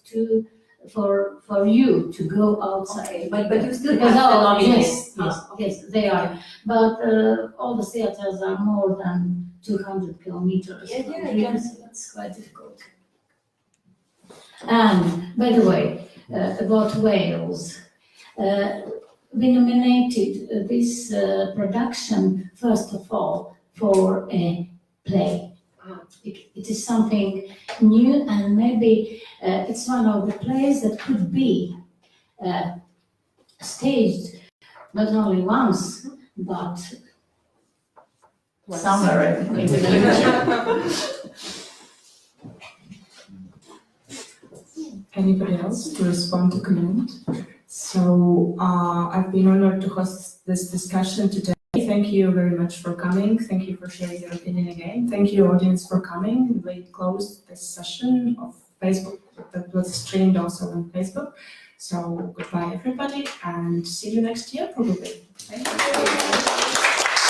for you to go outside.
Okay, but you still
Because
have the
all-
nominees.
Yes, they are. But all the theaters are more than 200 kilometers
Yeah,
from
yeah,
Riga,
yeah.
so it's quite difficult. And by the way, about Wales, we nominated this production first of all for a play. It is something new, and maybe it's one of the plays that could be staged not only once, but somewhere in the future.
Anybody else to respond to comment? So I've been honored to host this discussion today. Thank you very much for coming. Thank you for sharing your opinion again. Thank you, audience, for coming. We closed this session of Facebook that was streamed also on Facebook. So goodbye, everybody, and see you next year, probably. Thank you.